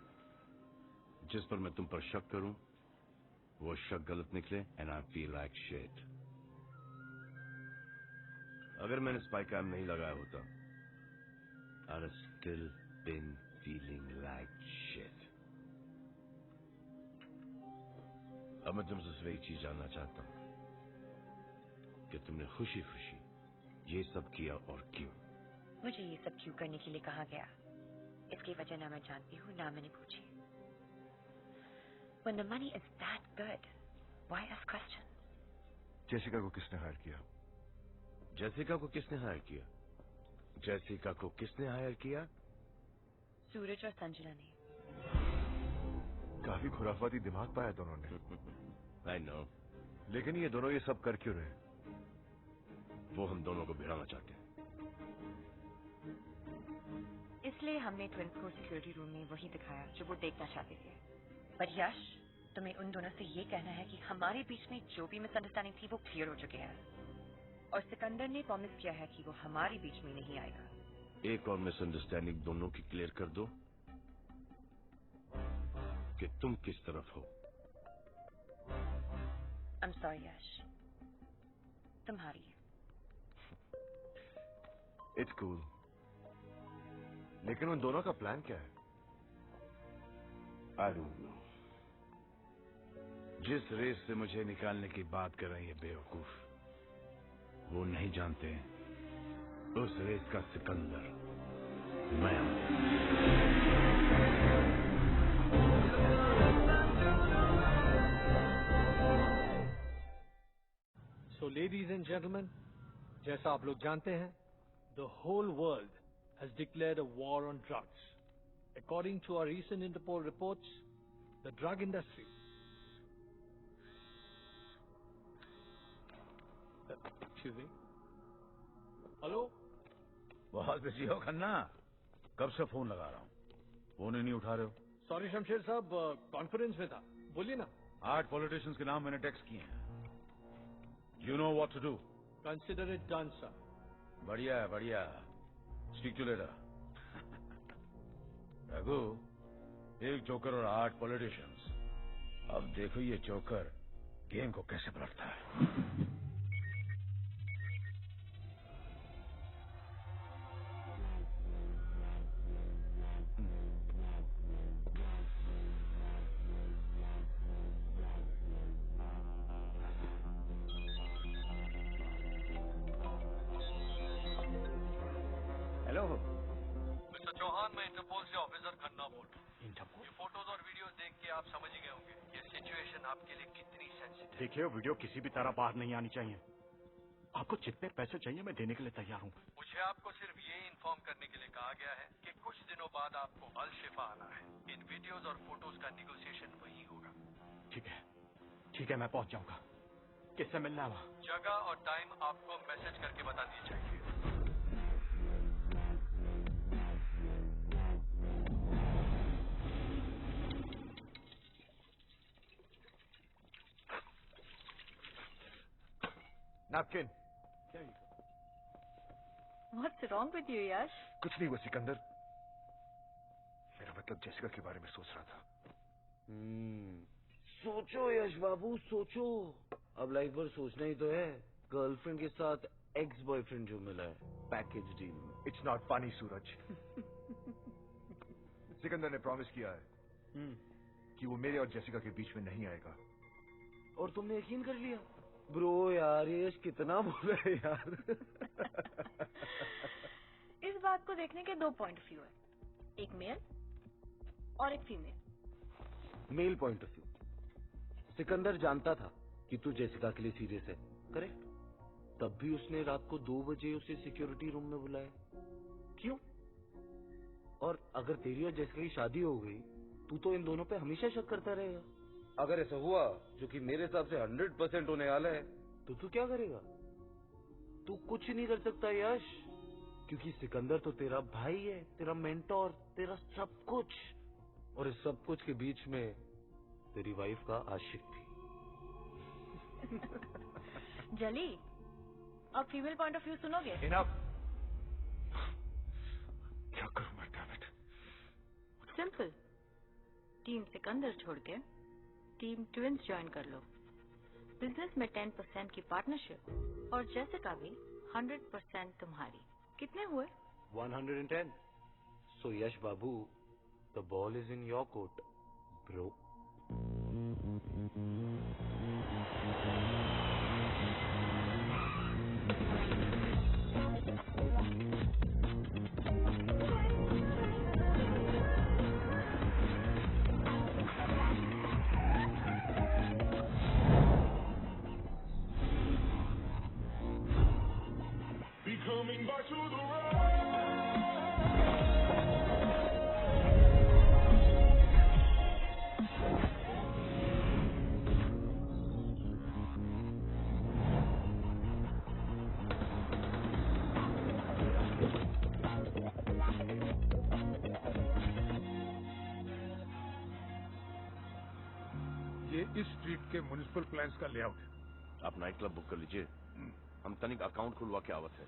जिस पर मैं तुम पर शक करूं, वो शक गलत निकले, and I feel like shit. अगर मैंने स्पाई कैम नहीं लगाया होता, I'd have still been feeling like shit. अब मैं तुमसे सिर्फ एक चीज जानना चाहता हूं कि तुमने खुशी खुशी ये सब किया और क्यों? मुझे ये सब क्यों करने के लिए कहा गया, इसकी वजह ना मैं जानती हूँ ना मैंने पूछी। When the money is that good, why ask questions? Jessica को किसने हायर किया? जेसिका को किसने हायर किया? जेसिका को किसने हायर किया? सूरज और संजना ने। काफी खुराफाती दिमाग पाया दोनों ने। I know. लेकिन ये दोनों ये सब कर क्यों रहे? वो हम दोनों को भिड़ाना चाहते हैं। इसलिए हमने ट्विंस को सिक्योरिटी रूम में वही दिखाया जो वो देखना चाहते थे। पर यश, तुम्हें उन दोनों से ये कहना है कि हमारे बीच में जो भी मिसअंडरस्टैंडिंग थी वो क्लियर हो चुके हैं, और सिकंदर ने प्रॉमिस किया है कि वो हमारे बीच में नहीं आएगा। एक और मिसअंडरस्टैंडिंग दोनों की क्लियर कर दो कि तुम किस तरफ हो। I'm sorry, यश, तुम्हारी। It's cool. लेकिन उन दोनों का प्लान क्या है? I don't know. जिस रेस से मुझे निकालने की बात कर रहे हैं बेवकूफ, वो नहीं जानते उस रेस का सिकंदर मैं हूं। So, ladies and gentlemen, जैसा आप लोग जानते हैं, the whole world has declared a war on drugs. According to our recent Interpol reports, the drug industry. Excuse me. Hello? बहुत बिजी हो खन्ना? कब से फोन लगा रहा हूँ, फोन ही नहीं उठा रहे हो। Sorry शमशेर साहब, कॉन्फ्रेंस में था, बोलिए ना। 8 पॉलिटिशियंस के नाम मैंने टेक्स्ट किए हैं। You know what to do. Consider it done, sir. बढ़िया है, बढ़िया। Speak to you later. Raghu, एक जोकर और 8 पॉलिटिशियंस। अब देखो ये जोकर गेम को कैसे पलटता है। हेलो मिस्टर चौहान, मैं इंटरपोल से ऑफिसर खन्ना बोल रहा हूँ। इंटरपोल? ये फोटोज और वीडियो देख के आप समझ ही गए होंगे ये सिचुएशन आपके लिए कितनी सेंसिटिव। देखिए, वीडियो किसी भी तरह बाहर नहीं आनी चाहिए। आपको जितने पैसे चाहिए मैं देने के लिए तैयार हूँ। मुझे आपको सिर्फ ये इन्फॉर्म करने के लिए कहा गया है कि कुछ दिनों बाद आपको अल शिफा आना है। इन वीडियोस और फोटोज का नेगोशिएशन वही होगा। ठीक है, मैं पहुंच जाऊंगा। किससे मिलना है वहाँ? जगह और टाइम आपको मैसेज करके बतानी चाहिए। Napkin. What's wrong with you, Yash? कुछ नहीं हुआ सिकंदर। मेरा मतलब जेसिका के बारे में सोच रहा था। सोचो यश बाबू, सोचो। अब लाइफ भर सोचना ही तो है। गर्लफ्रेंड के साथ एक्स बॉयफ्रेंड जो मिला है, package deal. It's not funny Suraj. Sikandar ने प्रॉमिस किया है कि वो मेरे और जेसिका के बीच में नहीं आएगा। और तुमने यकीन कर लिया? ब्रो यार, ये यश कितना बोल रहा है यार। इस बात को देखने के दो पॉइंट ऑफ व्यू है, एक मेल और एक female. Male point of view. Sikandar जानता था कि तू जेसिका के लिए सीरियस है, करेक्ट? तब भी उसने रात को 2 बजे उसे सिक्योरिटी रूम में बुलाया। क्यों? और अगर तेरी और जेसिका की शादी हो गई, तू तो इन दोनों पे हमेशा शक करता रहेगा। अगर ऐसा हुआ, जो कि मेरे हिसाब से 100% होने वाला है, तो तू क्या करेगा? तू कुछ नहीं कर सकता यश, क्योंकि सिकंदर तो तेरा भाई है, तेरा मेंटोर, तेरा सब कुछ। और इस सब कुछ के बीच में तेरी वाइफ का आशिक भी। जली, अब फीमेल पॉइंट ऑफ व्यू सुनोगे? इनफ। क्या करूं मैं, damn it? Simple, team Sikandar छोड़ के टीम ट्विंस ज्वाइन कर लो। बिजनेस में 10% की पार्टनरशिप और जेसिका भी 100% तुम्हारी। कितने हुए? 110। So Yash babu, the ball is in your court, bro. Coming back to the road. ये इस स्ट्रीट के म्युनिसिपल प्लान्स का लेआउट है। आप नाइट क्लब बुक कर लीजिए, हम तनिक अकाउंट खुलवा के आवत है।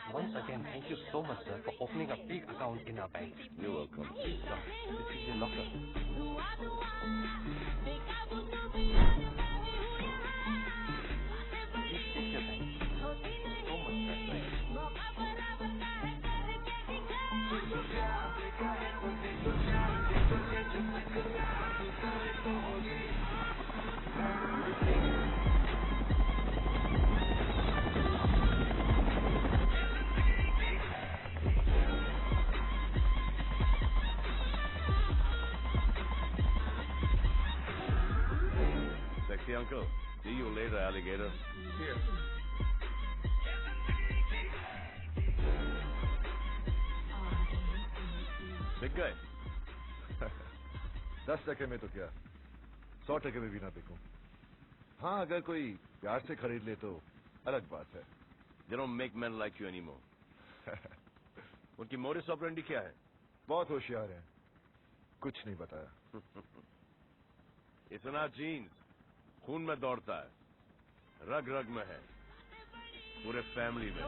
Once again, thank you so much, sir, for opening a big account in our bank. You're welcome. Sir, this is your locker. Please take your time. Thank you so much, sir. Sexy uncle, see you later, alligator. Here. बिक गए? 10 टके में तो क्या, 100 टके में भी ना बिकूं। हाँ, अगर कोई प्यार से खरीद ले तो अलग बात है। They don't make men like you anymore. उनकी मोडिस ऑपरेंडी क्या है? बहुत होशियार हैं, कुछ नहीं बताया। इतना जीन्स खून में दौड़ता है, रग रग में है, पूरे फैमिली में।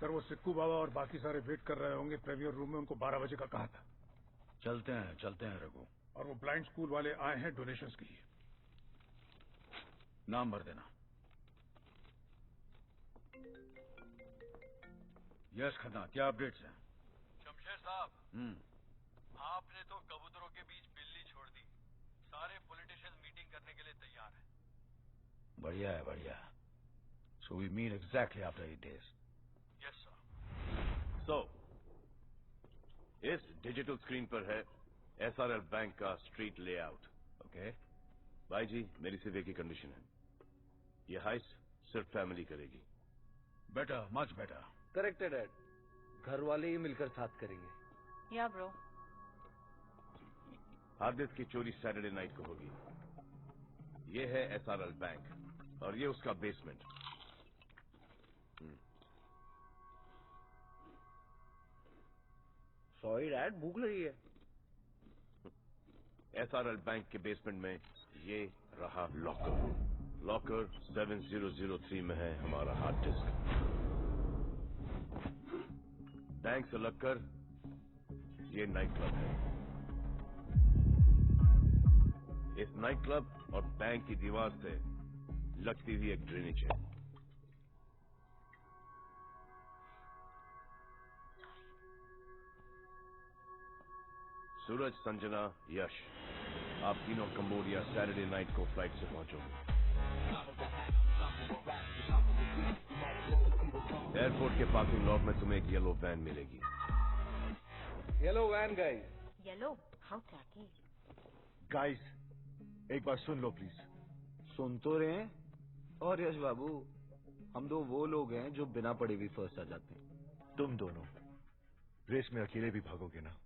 अगर वो सिक्कू बाबा और बाकी सारे वेट कर रहे होंगे प्रीवियर रूम में, उनको 12 बजे का कहा था। चलते हैं रघु। और वो ब्लाइंड स्कूल वाले आए हैं डोनेशंस के लिए। नाम भर देना। यस खन्ना, क्या अपडेट्स हैं? शमशेर साहब, आपने तो कबूतरों के बीच बिल्ली छोड़ दी। सारे पॉलिटिशियंस मीटिंग करने के लिए तैयार हैं। बढ़िया है, बढ़िया। So we meet exactly after 8 days। Yes sir. So इस डिजिटल स्क्रीन पर है एसआरएल बैंक का स्ट्रीट लेआउट। ओके भाई जी, मेरी सिर्फ एक ही कंडीशन है, ये हाइस्ट सिर्फ फैमिली करेगी। Better, much better. करेक्ट है डैड, घर वाले ही मिलकर साथ करेंगे। या ब्रो। हार्ड डिस्क की चोरी सैटरडे नाइट को होगी। ये है एसआरएल बैंक और ये उसका बेसमेंट। सॉरी डैड, भूख लगी है। एसआरएल बैंक के बेसमेंट में ये रहा लॉकर 7003 में है हमारा हार्ड डिस्क। बैंक से लगकर ये नाइट क्लब है। इस नाइट क्लब और बैंक की दीवार से लगती हुई एक ड्रेनेज है। सूरज, संजना, यश, आप तीनों कंबोडिया सैटरडे नाइट को फ्लाइट से पहुंचोगे। एयरपोर्ट के पार्किंग लॉट में तुम्हें एक येलो वैन मिलेगी। Yellow van guys. Yellow? How tacky. Guys, एक बार सुन लो प्लीज। सुन तो रहे हैं। और यश बाबू, हम दो वो लोग हैं जो बिना पढ़े भी फर्स्ट आ जाते हैं। तुम दोनों रेस में अकेले भी भागोगे ना,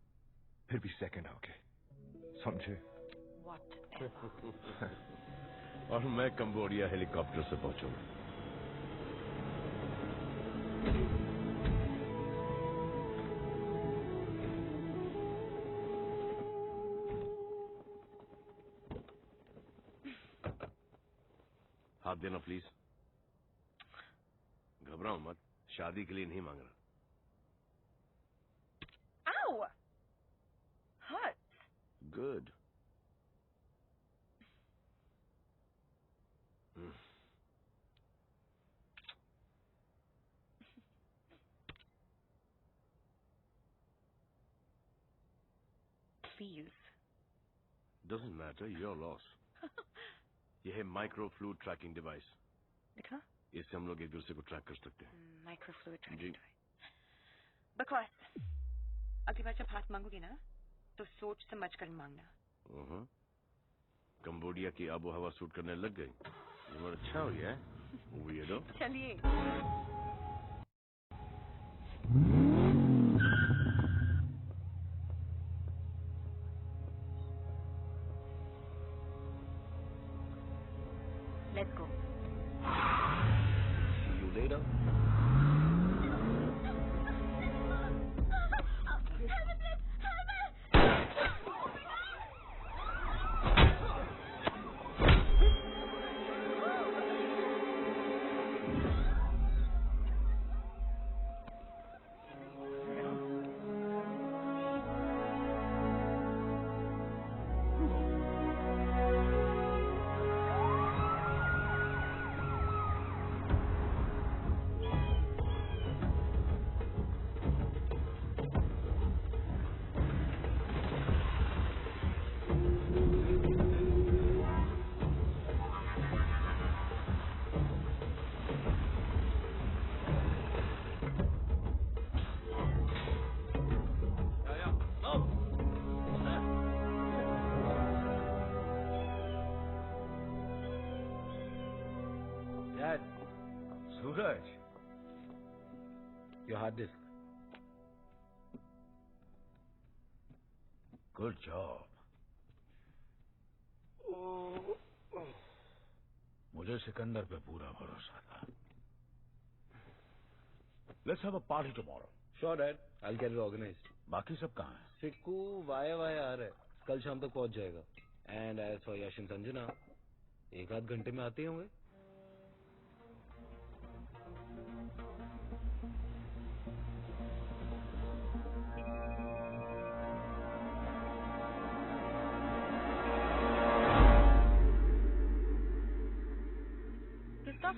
फिर भी सेकंड आओगे, समझे? और मैं कंबोडिया हेलीकॉप्टर से पहुंचूंगा। हाथ देना प्लीज। घबराओ मत, शादी के लिए नहीं मांग रहा। Ow! Hurts. Good. Please. Doesn't matter, your loss. यह है माइक्रो फ्लूइड ट्रैकिंग डिवाइस। दिखा? इससे हम लोग एक दूसरे को ट्रैक कर सकते हैं। Microfluid tracking device. बकवास। अगली बार जब हाथ मांगोगी ना, तो सोच समझ कर मांगना। कंबोडिया की आबो हवा सूट करने लग गई। उम्र अच्छा हो गया है। Weirdo। चलिए। Let's go. See you later. Dad, Suraj, your hard disk. Good job. मुझे सिकंदर पे पूरा भरोसा था। Let's have a party tomorrow. Sure, Dad. I'll get it organized. बाकी सब कहाँ हैं? सिक्कू वाया आ रहा है, कल शाम तक पहुंच जाएगा। And as for Yash and Sanjana, एक आध घंटे में आते होंगे।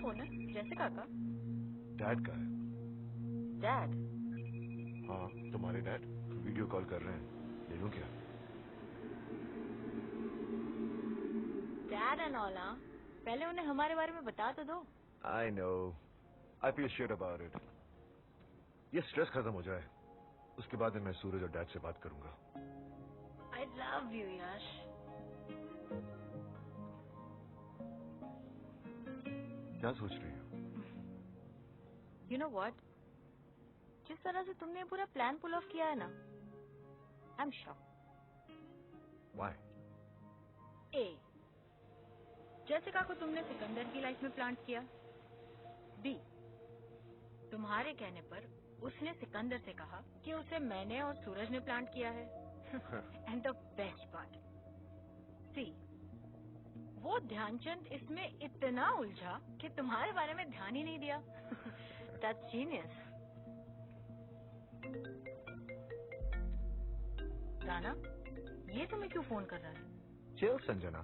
फोन है? जैसिका का? डैड का है। डैड? हाँ, तुम्हारे डैड वीडियो कॉल कर रहे हैं। ले लूं क्या? डैड एंड ऑल, हाँ? पहले उन्हें हमारे बारे में बता तो दो। I know. I feel shit about it. ये स्ट्रेस खत्म हो जाए, उसके बाद मैं सूरज और डैड से बात करूंगा। I love you, यश। क्या सोच रही हो? You know what? जिस तरह से तुमने ये पूरा प्लान पुल ऑफ किया है ना, I'm shocked. Why? A. Jessica को तुमने सिकंदर की लाइफ में प्लांट किया। B. तुम्हारे कहने पर उसने सिकंदर से कहा कि उसे मैंने और सूरज ने प्लांट किया है। And the best part, C. वो ध्यानचंद इसमें इतना उलझा कि तुम्हारे बारे में ध्यान ही नहीं दिया। That's genius. राना, ये तुम्हें क्यों फोन कर रहा है? चिल संजना,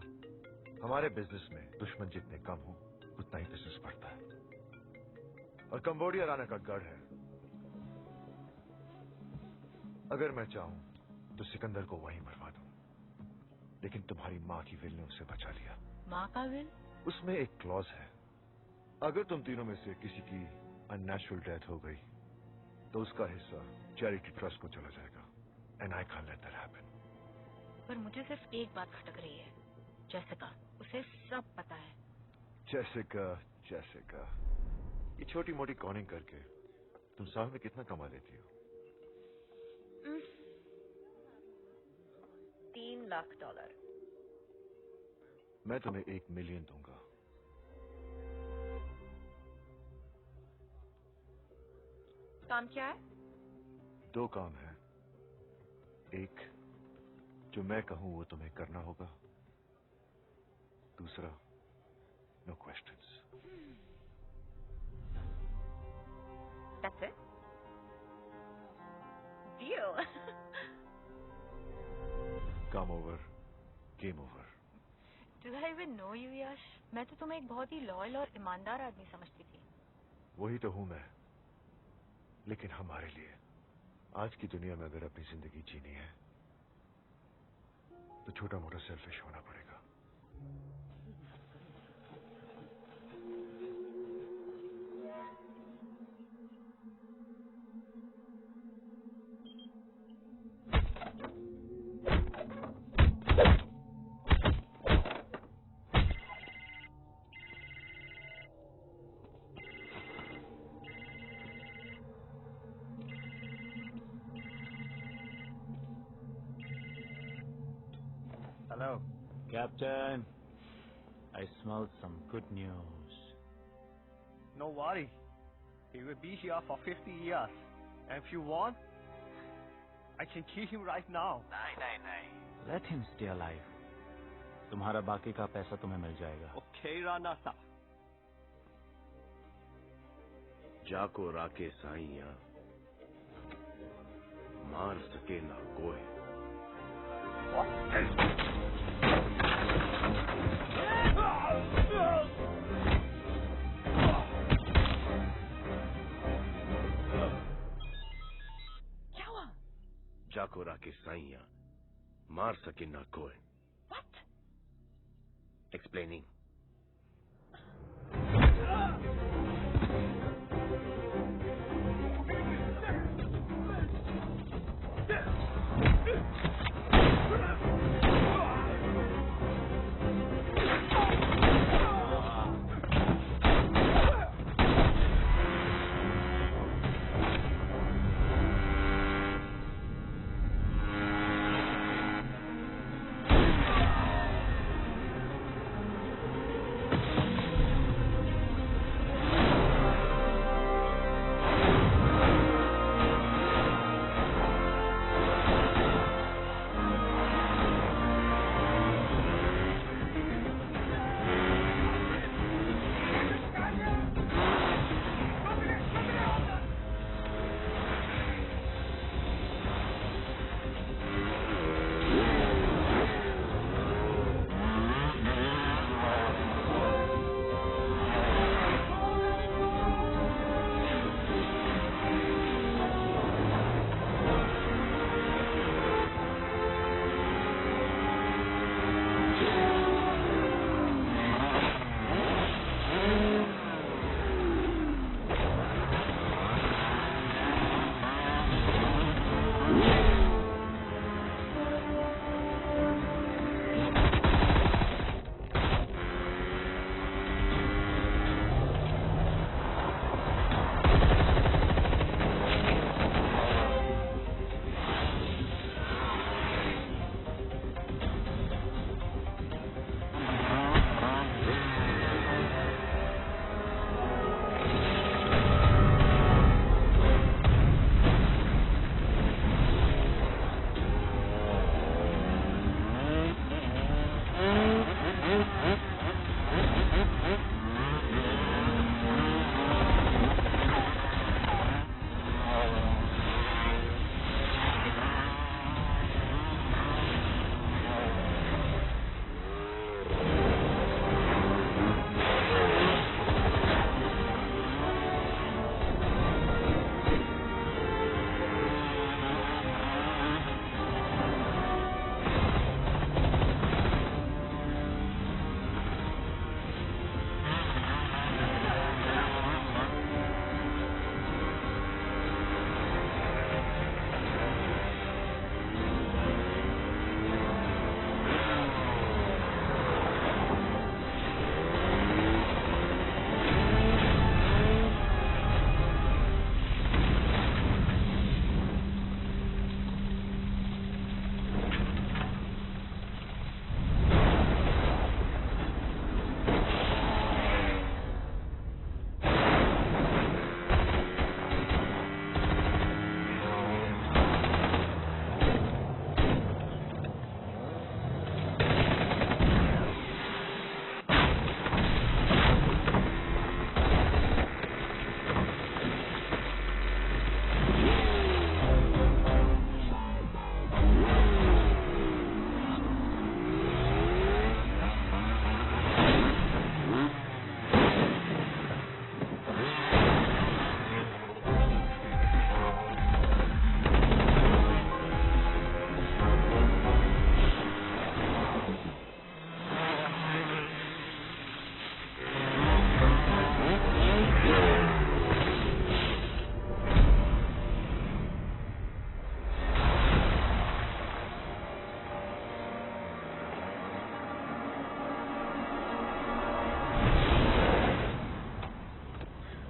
हमारे बिजनेस में दुश्मन जितने कम हो उतना ही बिजनेस बढ़ता है। और कंबोडिया राना का गढ़ है। अगर मैं चाहूं तो सिकंदर को वहीं मरवा दूं, लेकिन तुम्हारी माँ की विल ने उसे बचा लिया। माँ का विल? उसमें एक क्लॉज है, अगर तुम तीनों में से किसी की अननेचुरल डेथ हो गई तो उसका हिस्सा चैरिटी ट्रस्ट को चला जाएगा। And I can't let that happen. पर मुझे सिर्फ एक बात खटक रही है, जैसिका, उसे सब पता है। जैसिका, ये छोटी मोटी कॉनिंग करके तुम साल में कितना कमा लेती हो? $3 लाख। मैं तुम्हें $1 मिलियन दूंगा। काम क्या है? 2 काम है। एक, जो मैं कहूं वो तुम्हें करना होगा। दूसरा, no questions. That's it? Deal. Come over, game over. Do I even know you, यश? मैं तो तुम्हें एक बहुत ही लॉयल और ईमानदार आदमी समझती थी। वही तो हूं मैं, लेकिन हमारे लिए आज की दुनिया में अगर अपनी जिंदगी जीनी है तो छोटा मोटा सेल्फिश होना पड़ेगा। Hello. Captain, I smell some good news. No worry. He will be here for 50 years. And if you want, I can kill him right now. नहीं. Let him stay alive. तुम्हारा बाकी का पैसा तुम्हें मिल जाएगा। Okay, Rana sir. जाको राके साइया, मार सके ना कोई। क्या हुआ? जाको राके साइया, मार सके ना कोई। What? Explaining.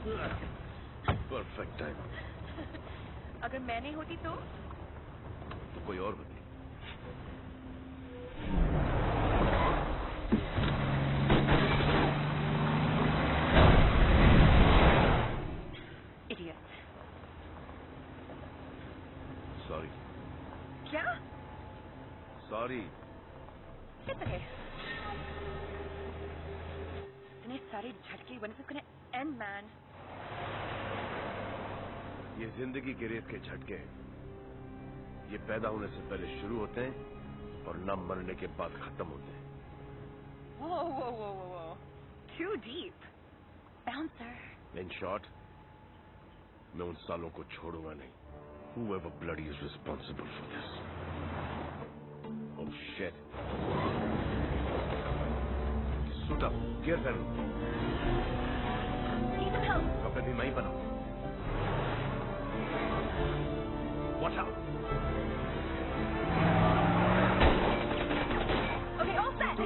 Perfect time. अगर मैं नहीं होती तो कोई और होती। इडियट। सॉरी। क्या? सॉरी। कितने इतने सारे झटके when is it gonna end, man? ये जिंदगी के रेत के झटके ये पैदा होने से पहले शुरू होते हैं और न मरने के बाद खत्म होते हैं। Whoa, whoa, whoa, whoa, whoa. Too deep. Bouncer. In short, मैं उन सालों को छोड़ूंगा नहीं। Whoever bloody is responsible for this. Oh shit. Suit up. Gear पहनो। Need some help. कपड़े भी मैं ही बनाऊं। Watch out. Okay, all set.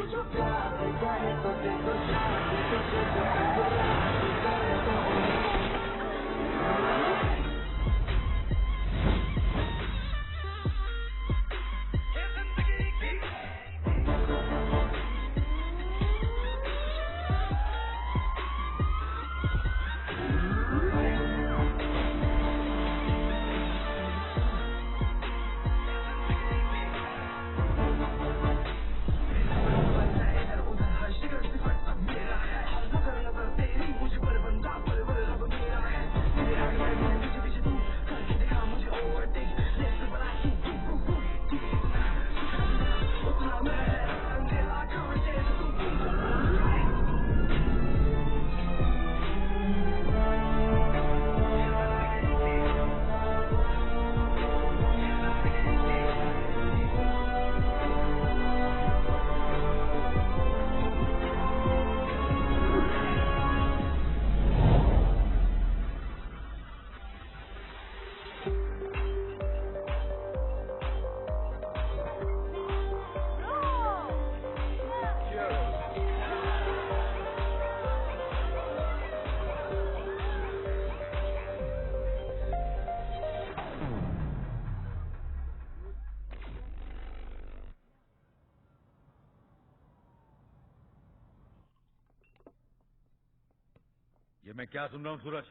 ये मैं क्या सुन रहा हूँ सूरज?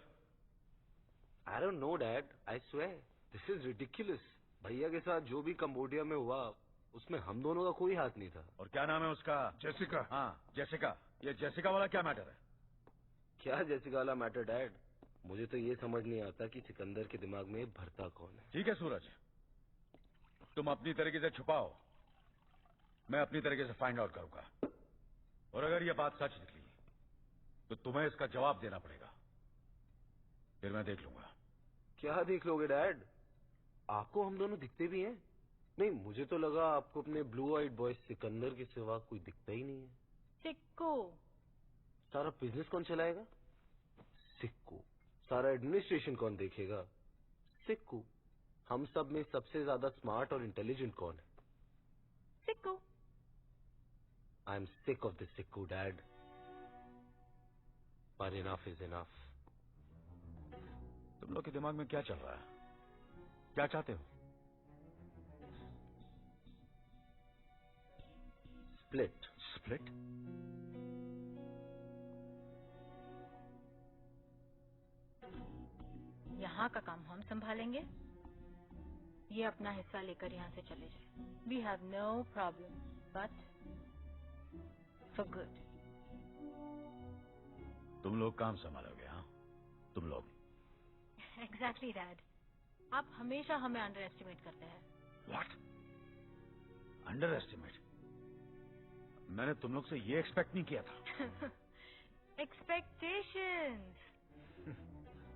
I don't know, Dad. I swear. This is ridiculous. भैया के साथ जो भी कंबोडिया में हुआ उसमें हम दोनों का कोई हाथ नहीं था। और क्या नाम है उसका? जेसिका। हाँ जेसिका। ये जेसिका वाला क्या मैटर है? क्या जेसिका वाला मैटर, डैड? मुझे तो ये समझ नहीं आता कि सिकंदर के दिमाग में भरता कौन है। ठीक है सूरज, तुम अपनी तरीके से छुपाओ, मैं अपनी तरीके से फाइंड आउट करूंगा। और अगर ये बात सच निकली तो तुम्हें इसका जवाब देना पड़ेगा, फिर मैं देख लूंगा। क्या देख लोगे डैड? आपको हम दोनों दिखते भी हैं? नहीं, मुझे तो लगा आपको अपने ब्लू आइड बॉय सिकंदर के सिवा कोई दिखता ही नहीं है। सिक्कू। सारा बिजनेस कौन चलाएगा? सिक्कू। सारा एडमिनिस्ट्रेशन कौन देखेगा? सिक्कू। हम सब में सबसे ज्यादा स्मार्ट और इंटेलिजेंट कौन है? सिक्कू। I am sick of this Sikku, dad. But enough is enough. तुम लोग के दिमाग में क्या चल रहा है? क्या चाहते हो? स्प्लिट। स्प्लिट? यहाँ का काम हम संभालेंगे, ये अपना हिस्सा लेकर यहाँ से चले जाए। We have no problem, but for good. तुम लोग काम संभालोगे? हाँ, तुम लोग। Exactly, Dad. आप हमेशा हमें अंडर एस्टिमेट करते हैं। What? Under estimate? मैंने तुम लोग से ये एक्सपेक्ट नहीं किया था। Expectations.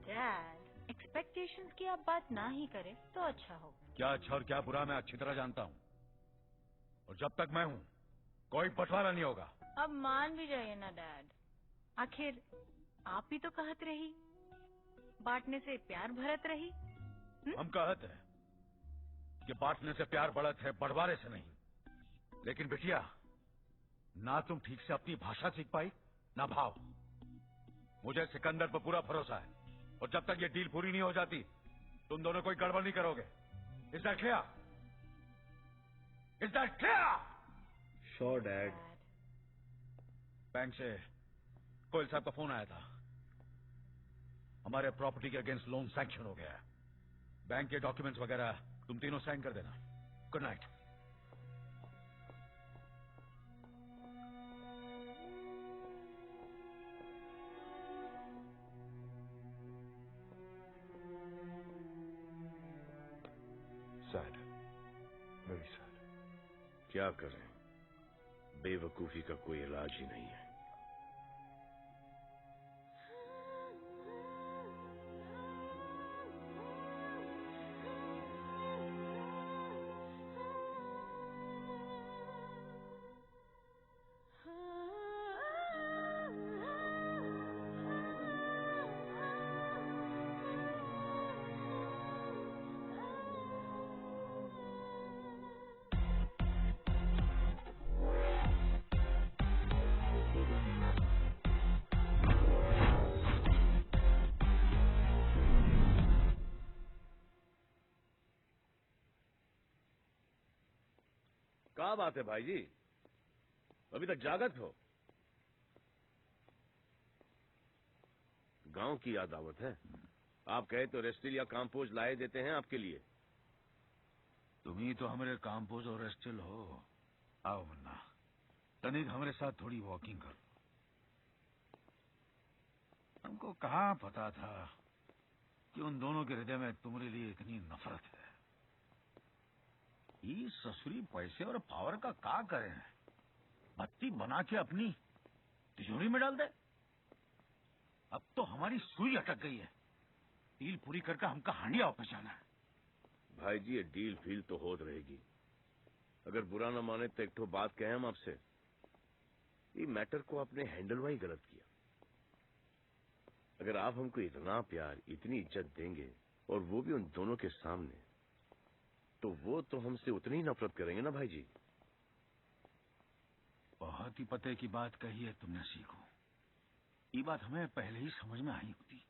Dad, expectations की आप बात ना ही करें तो अच्छा हो। क्या अच्छा और क्या बुरा मैं अच्छी तरह जानता हूँ, और जब तक मैं हूँ कोई बंटवारा नहीं होगा। अब मान भी जाइए ना डैड, आखिर आप ही तो कहत रही, बांटने से प्यार भरत रही। हम कहत है कि बांटने से प्यार बढ़त है, बंटवारे से नहीं। लेकिन बिटिया, ना तुम ठीक से अपनी भाषा सीख पाई, ना भाव। मुझे सिकंदर पर पूरा भरोसा है और जब तक ये डील पूरी नहीं हो जाती तुम दोनों कोई गड़बड़ नहीं करोगे। Is that clear? Is that clear? Sure dad. Bank से कोयल साहब का फोन आया था। हमारे प्रॉपर्टी के अगेंस्ट लोन सैंक्शन हो गया है। बैंक के डॉक्यूमेंट्स वगैरह तुम तीनों साइन कर देना। Good night. Sad, very sad. क्या करें, बेवकूफी का कोई इलाज ही नहीं है। क्या बात है भाई जी, अभी तक जागत हो? गांव की याद आवत है। आप कहे तो रेस्टिल या काम्पोज लाए देते हैं आपके लिए। तुम ही तो हमारे काम्पोज और रेस्टिल हो। आओ मुन्ना, तनिक हमारे साथ थोड़ी वॉकिंग कर लो। हमको कहाँ पता था कि उन दोनों के हृदय में तुम्हारे लिए इतनी नफरत है। ये ससुरी पैसे और पावर का क्या करें? बत्ती बना के अपनी तिजोरी में डाल दे। अब तो हमारी सुई अटक गई है। डील पूरी करके हमका हांडिया वापस जाना है। भाई जी ये डील फील तो होत रहेगी। अगर बुरा ना माने तो एक ठो बात कहें हम आपसे। ये मैटर को आपने हैंडल वही गलत किया। अगर आप हमको इतना प्यार, इतनी इज्जत देंगे और वो भी उन दोनों के सामने, तो वो तो हमसे उतनी ही नफरत करेंगे ना भाई जी। बहुत ही पते की बात कही है तुमने सीखो। ये बात हमें पहले ही समझ में आई होती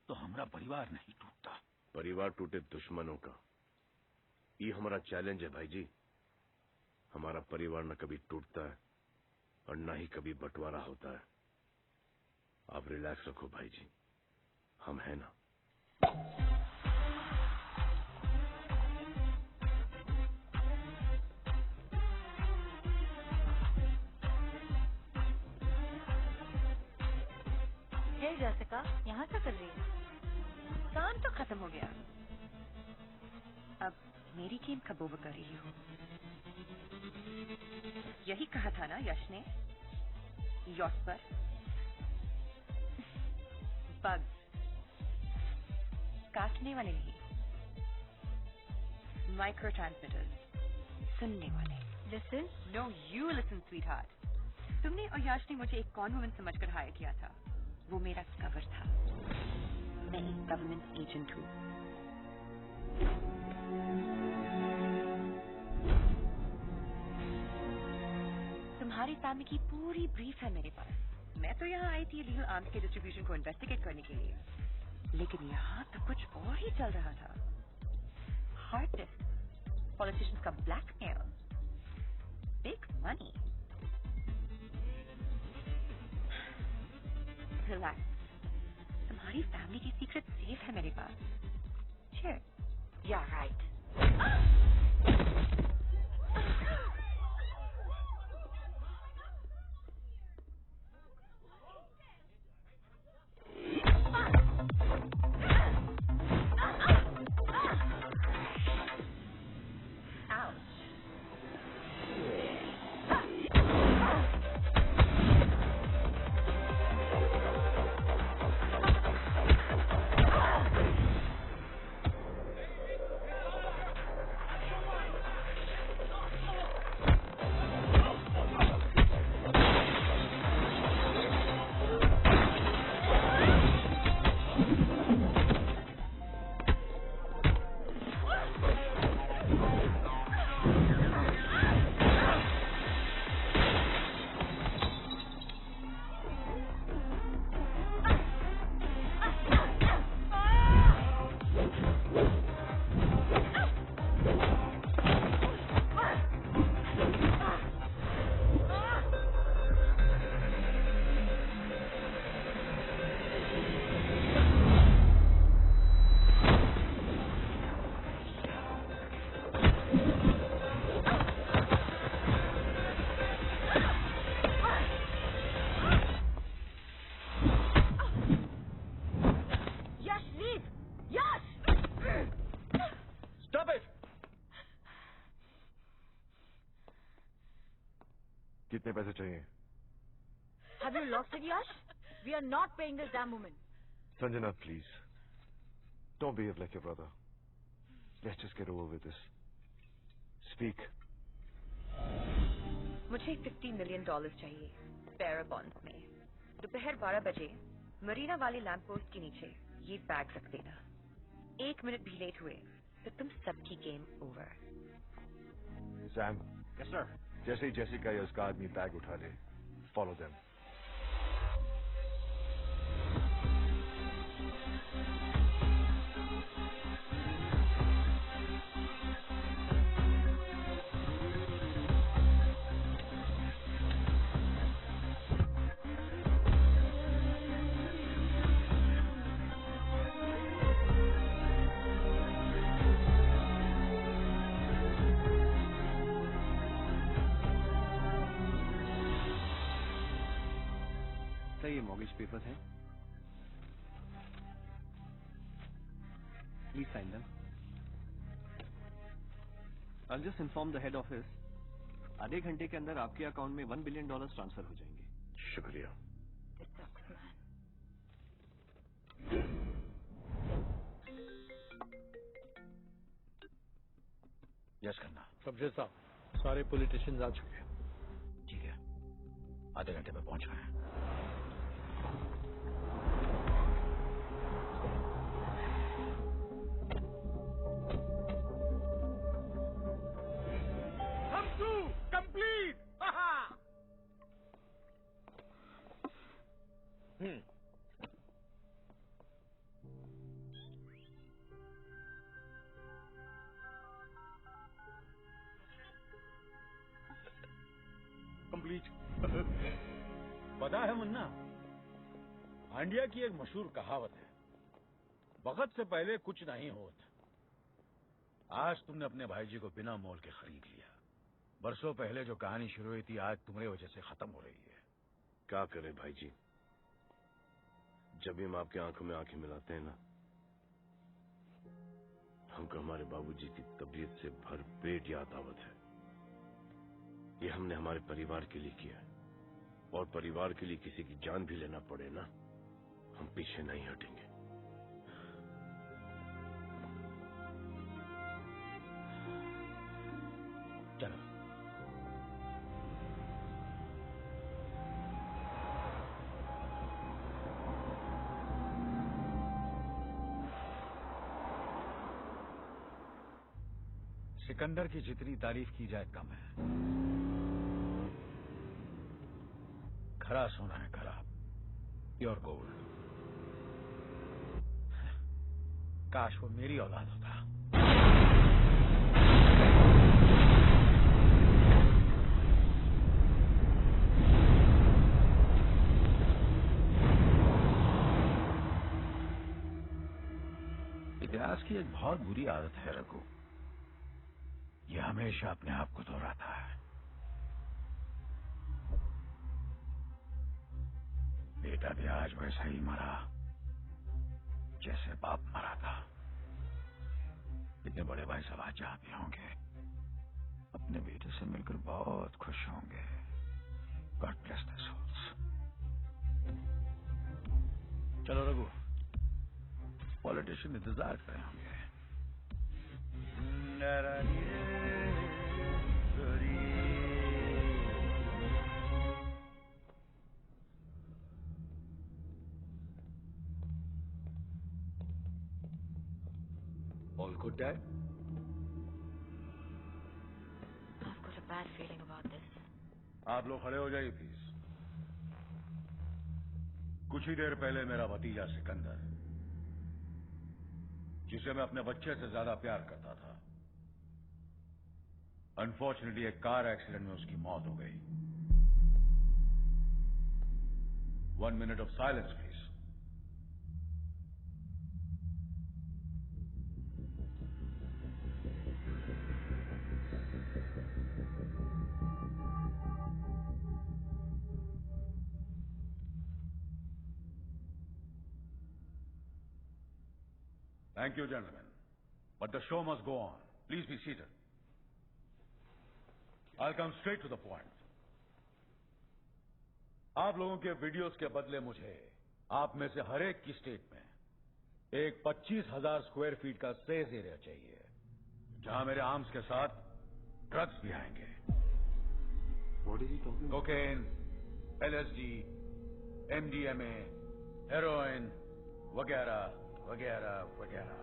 तो हमारा परिवार नहीं टूटता। परिवार टूटे दुश्मनों का, ये हमारा चैलेंज है भाई जी। हमारा परिवार न कभी टूटता है और न ही कभी बंटवारा होता है। आप रिलैक्स रखो भाई जी, हम हैं ना। हे जैसिका, यहाँ क्या कर रही है? काम तो खत्म हो गया, अब मेरी गेम कब ओवर कर रही हो? यही कहा था ना यश ने, यॉट पर बग्स काटने वाले नहीं, माइक्रो ट्रांसमिटर्स सुनने वाले। Listen? No you listen sweetheart. तुमने और यश ने मुझे एक कॉन वुमन समझकर हायर किया था। वो मेरा कवर था। मैं एक गवर्नमेंट एजेंट हूँ। तुम्हारी फैमिली की पूरी ब्रीफ है मेरे पास। मैं तो यहाँ आई थी लीगल आर्म्स के डिस्ट्रीब्यूशन को इन्वेस्टिगेट करने के लिए, लेकिन यहाँ तो कुछ और ही चल रहा था। हार्ड डिस्क, पॉलिटिशियंस का ब्लैकमेल, बिग मनी। रिलैक्स, तुम्हारी फैमिली की सीक्रेट सेफ है मेरे पास। Cheers. Yeah, right. कितने पैसे चाहिए? Have you lost it, Yash? We are not paying this damn woman. Sanjana, please. Don't behave like your brother. Let's just get over with this. Speak. मुझे $50 million चाहिए बेarer bonds में। दोपहर 12 बजे मरीना वाले lamp post के नीचे ये बैग रख देना। 1 मिनट भी लेट हुए तो तुम सबकी game over. Sam. Yes, sir. जैसे ही जेसिका या उसका आदमी बैग उठा ले, follow them. सर ये मॉर्गेज पेपर्स हैं। Please sign them. I'll just inform the head office. आधे घंटे के अंदर आपके अकाउंट में $1 billion ट्रांसफर हो जाएंगे। शुक्रिया। यस खन्ना। कब्जे साहब, सारे पॉलिटिशियंस आ चुके हैं। ठीक है, आधे घंटे में पहुंच रहे हैं। कंप्लीट। कंप्लीट। पता है मुन्ना, इंडिया की एक मशहूर कहावत है, वक्त से पहले कुछ नहीं होता। आज तुमने अपने भाई जी को बिना मोल के खरीद लिया। बरसों पहले जो कहानी शुरू हुई थी, आज तुम्हारी वजह से खत्म हो रही है। क्या करें भाई जी, जब भी हम आपकी आंखों में आंखें मिलाते हैं ना, हमको हमारे बाबूजी की तबीयत से भरपेट याद आवत है। ये हमने हमारे परिवार के लिए किया है, और परिवार के लिए किसी की जान भी लेना पड़े ना, हम पीछे नहीं हटेंगे। चलो। सिकंदर की जितनी तारीफ की जाए कम है। खरा सोना है, खरा प्योर गोल्ड। काश वो मेरी औलाद होता। इतिहास की एक बहुत बुरी आदत है रघु, ये हमेशा अपने आप को दोहराता है। बेटा भी आज वैसा ही मरा जैसे बाप मरा था। इतने बड़े भाई सब आज जहां भी होंगे, अपने बेटे से मिलकर बहुत खुश होंगे। God bless their souls. चलो रघु, पॉलिटिशियन इंतजार कर रहे होंगे। All good, Dad? I've got a bad feeling about this. आप लोग खड़े हो जाइए प्लीज। कुछ ही देर पहले मेरा भतीजा सिकंदर, जिसे मैं अपने बच्चे से ज्यादा प्यार करता था, अनफॉर्चुनेटली एक कार एक्सीडेंट में उसकी मौत हो गई। 1 minute of silence, please. Thank you, gentlemen. But the show must go on. Please be seated. I'll come straight to the point. आप लोगों के वीडियोस के बदले मुझे आप में से हर एक की स्टेट में एक 25,000 स्क्वायर फीट का सेज एरिया चाहिए, जहां मेरे आर्म्स के साथ ड्रग्स भी आएंगे। कोकेन, LSD, MDMA, हेरोइन वगैरह वगैरह वगैरह।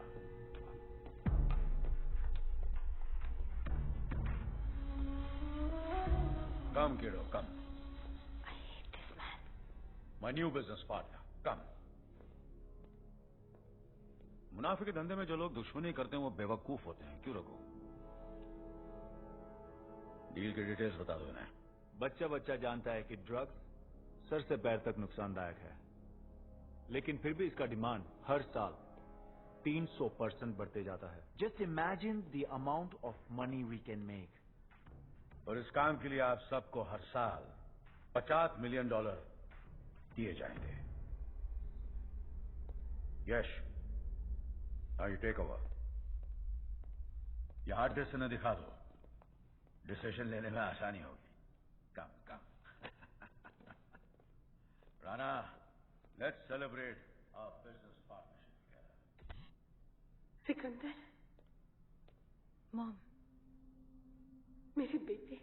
कम किडो, कम। My new business partner, come. मुनाफे के धंधे में जो लोग दुश्मनी करते हैं वो बेवकूफ होते हैं। क्यों रखो? डील की डिटेल्स बता दो इन्हें। बच्चा बच्चा जानता है कि ड्रग्स सर से पैर तक नुकसानदायक है, लेकिन फिर भी इसका डिमांड हर साल 300% बढ़ते जाता है। Just imagine the amount of money we can make. और इस काम के लिए आप सबको हर साल $50 मिलियन दिए जाएंगे। Yash, now you take over. ये हार्ड डिस्क न दिखा दो, डिसीजन लेने में आसानी होगी। Come come. Rana, let's celebrate our business partnership. Sikandar, mom, मेरे बेटे,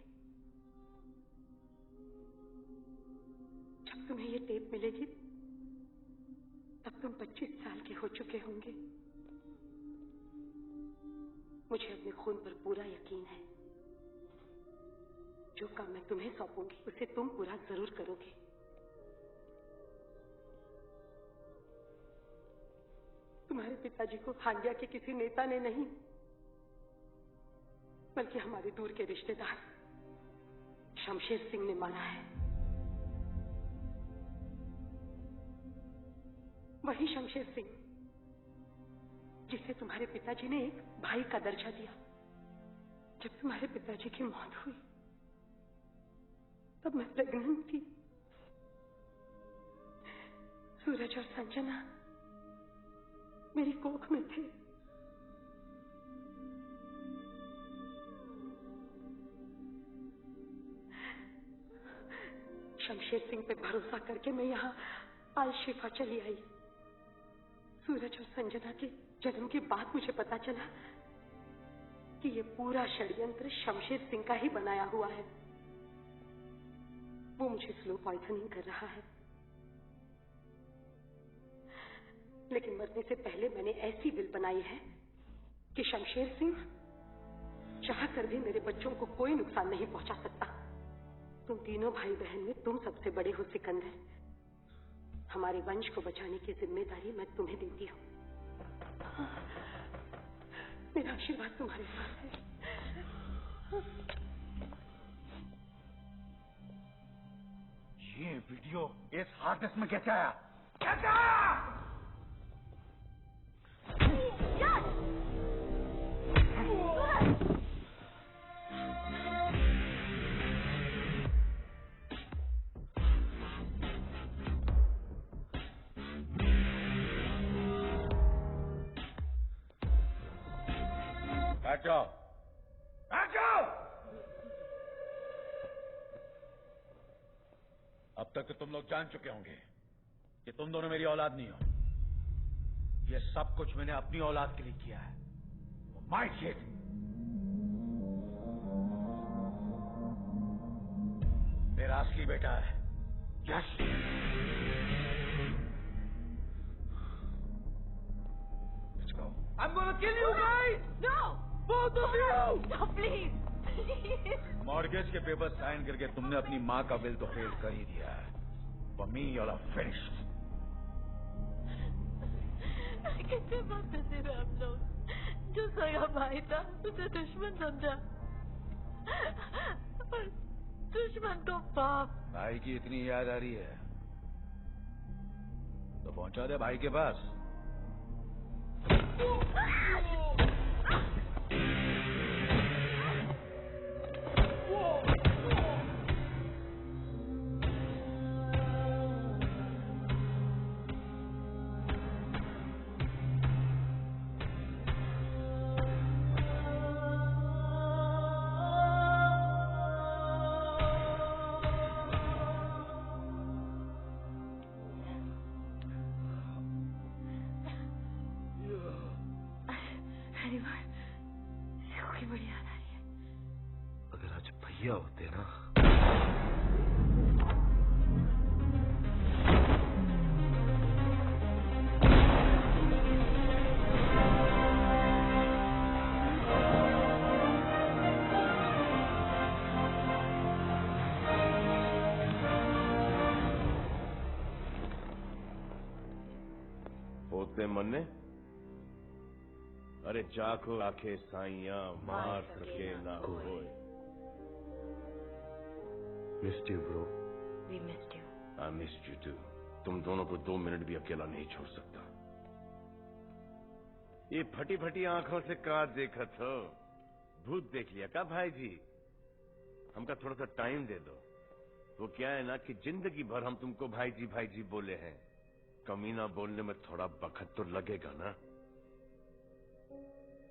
जब तुम्हें ये टेप मिलेगी तब तुम 25 साल के हो चुके होंगे। मुझे अपने खून पर पूरा यकीन है। जो काम मैं तुम्हें सौंपूंगी उसे तुम पूरा जरूर करोगे। तुम्हारे पिताजी को हांडिया के किसी नेता ने नहीं, बल्कि हमारे दूर के रिश्तेदार शमशेर सिंह ने मारा है। वही शमशेर सिंह जिसे तुम्हारे पिताजी ने एक भाई का दर्जा दिया। जब तुम्हारे पिताजी की मौत हुई तब मैं प्रेग्नेंट थी। सूरज और संजना मेरी कोख में थे। शमशेर सिंह पे भरोसा करके मैं यहाँ अल शिफा चली आई। सूरज और संजना के जन्म के बाद मुझे पता चला कि ये पूरा षड्यंत्र शमशेर सिंह का ही बनाया हुआ है। वो मुझे स्लो पॉइजनिंग कर रहा है, लेकिन मरने से पहले मैंने ऐसी विल बनाई है कि शमशेर सिंह चाह कर भी मेरे बच्चों को कोई नुकसान नहीं पहुंचा सकता। तुम तीनों भाई बहन में तुम सबसे बड़े हो सिकंदर। हमारे वंश को बचाने की जिम्मेदारी मैं तुम्हें देती हूँ। मेरा आशीर्वाद तुम्हारे साथ है। ये वीडियो इस हार्ड डिस्क में कैसे आया? कैसे आया? बैठ जाओ, बैठ जाओ। अब तक तो तुम लोग जान चुके होंगे कि तुम दोनों मेरी औलाद नहीं हो। ये सब कुछ मैंने अपनी औलाद के लिए किया है। My kid. मेरा असली बेटा है यश। Let's go. I'm gonna kill you guys! No! Both of you! No, please! Mortgage के पेपर साइन करके तुमने अपनी माँ का विल तो फेल कर ही दिया है। For me, you're finished. कितने बात करते रहे हम लोग। जो सगा भाई था उसे दुश्मन समझा, और दुश्मन को बाप। भाई की इतनी याद आ रही है तो पहुंचा दे भाई के पास। भैया होते ना। होते मन्ने, अरे जाको आखे साइया मार सके ना कोई। Missed you, bro. We missed you. I missed you too. तुम दोनों को 2 मिनट भी अकेला नहीं छोड़ सकता। ये फटी फटी आंखों से का देखत हो? भूत देख लिया का भाई जी? हमका थोड़ा सा टाइम दे दो। वो क्या है ना कि जिंदगी भर हम तुमको भाई जी बोले हैं। कमीना बोलने में थोड़ा वक्त तो लगेगा ना।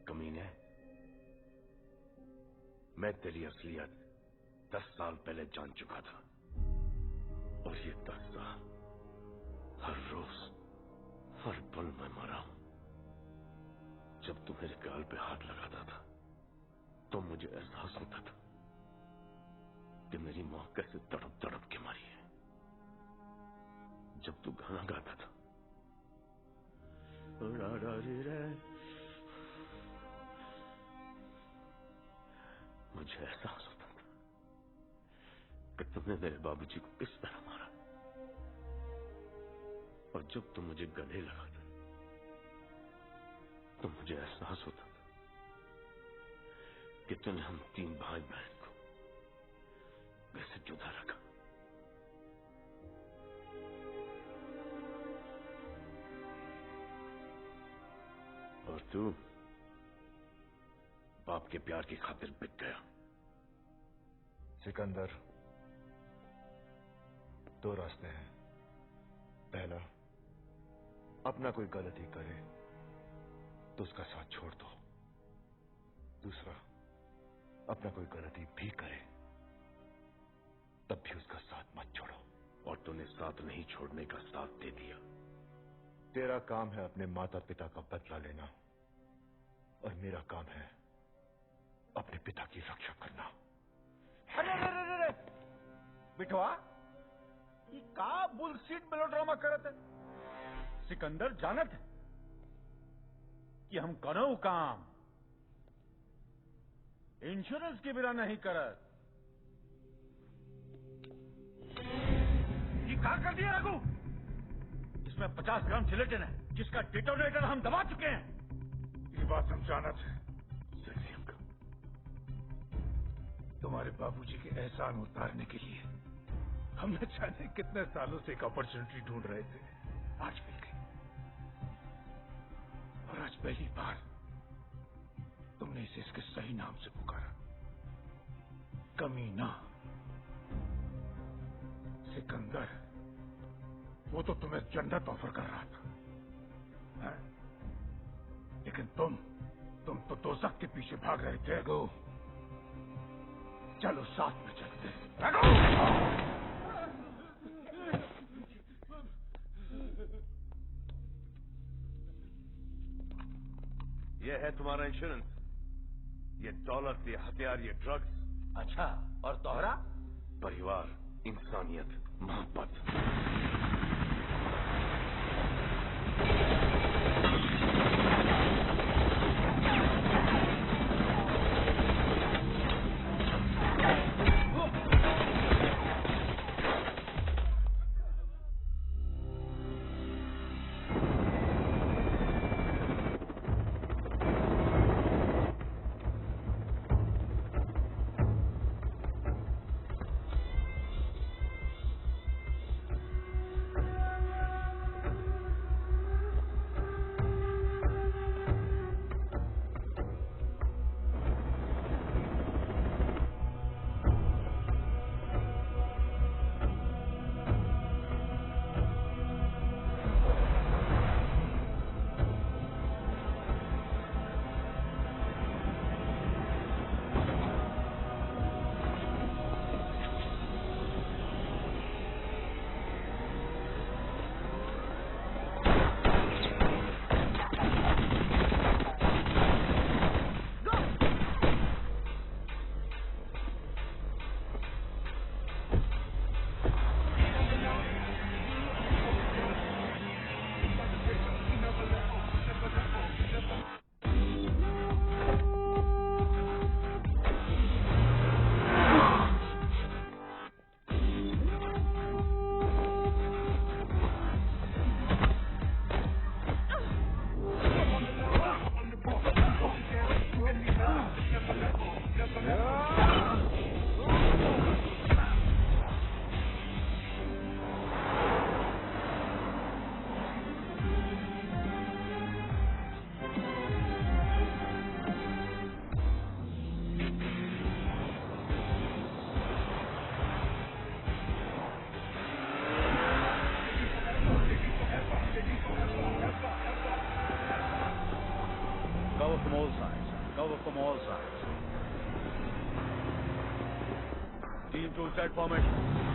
कमीने, मैं तेरी असलियत 10 साल पहले जान चुका था, और ये 10 साल हर रोज हर पल मैं मरा हूं। जब तू मेरे गाल पे हाथ लगाता था तो मुझे एहसास होता था कि मेरी मां कैसे तड़प तड़प के मरी है। जब तू गाना गाता था मुझे एहसास होता था कि तुमने मेरे बाबूजी को किस तरह मारा। और जब तुम मुझे गले लगाते तो मुझे एहसास होता था कि तुमने हम 3 भाई बहन को कैसे जुदा रखा। और तू बाप के प्यार की खातिर बिक गया। सिकंदर, 2 रास्ते हैं। पहला, अपना कोई गलती करे तो उसका साथ छोड़ दो। दूसरा, अपना कोई गलती भी करे तब भी उसका साथ मत छोड़ो। और तूने साथ नहीं छोड़ने का साथ दे दिया। तेरा काम है अपने माता पिता का बदला लेना, और मेरा काम है अपने पिता की रक्षा करना। अरे बिठवा, ये का बुलशीट मेलोड्रामा करत है? सिकंदर जानत है कि हम करो काम इंश्योरेंस के बिना नहीं करत। ये क्या कर दिया रघु? इसमें 50 ग्राम जिलेटिन है जिसका डिटोनेटर हम दबा चुके हैं। ये बात हम जानत है। तुम्हारे बाबूजी के एहसान उतारने के लिए हम न जाने कितने सालों से एक अपॉर्चुनिटी ढूंढ रहे थे। आज मिल गई, और आज पहली बार तुमने इसे इसके सही नाम से पुकारा, कमीना। सिकंदर, वो तो तुम्हें जन्नत ऑफर कर रहा था, है? लेकिन तुम तो दोज़ख के पीछे भाग रहे थे। गो, चलो साथ में चलते हैं। ये है तुम्हारा इंश्योरेंस। ये दौलत, ये हथियार, ये ड्रग्स। अच्छा, और तोहरा? परिवार, इंसानियत, मोहब्बत। Cover from all sides. Cover from all sides. Team 2, set formation.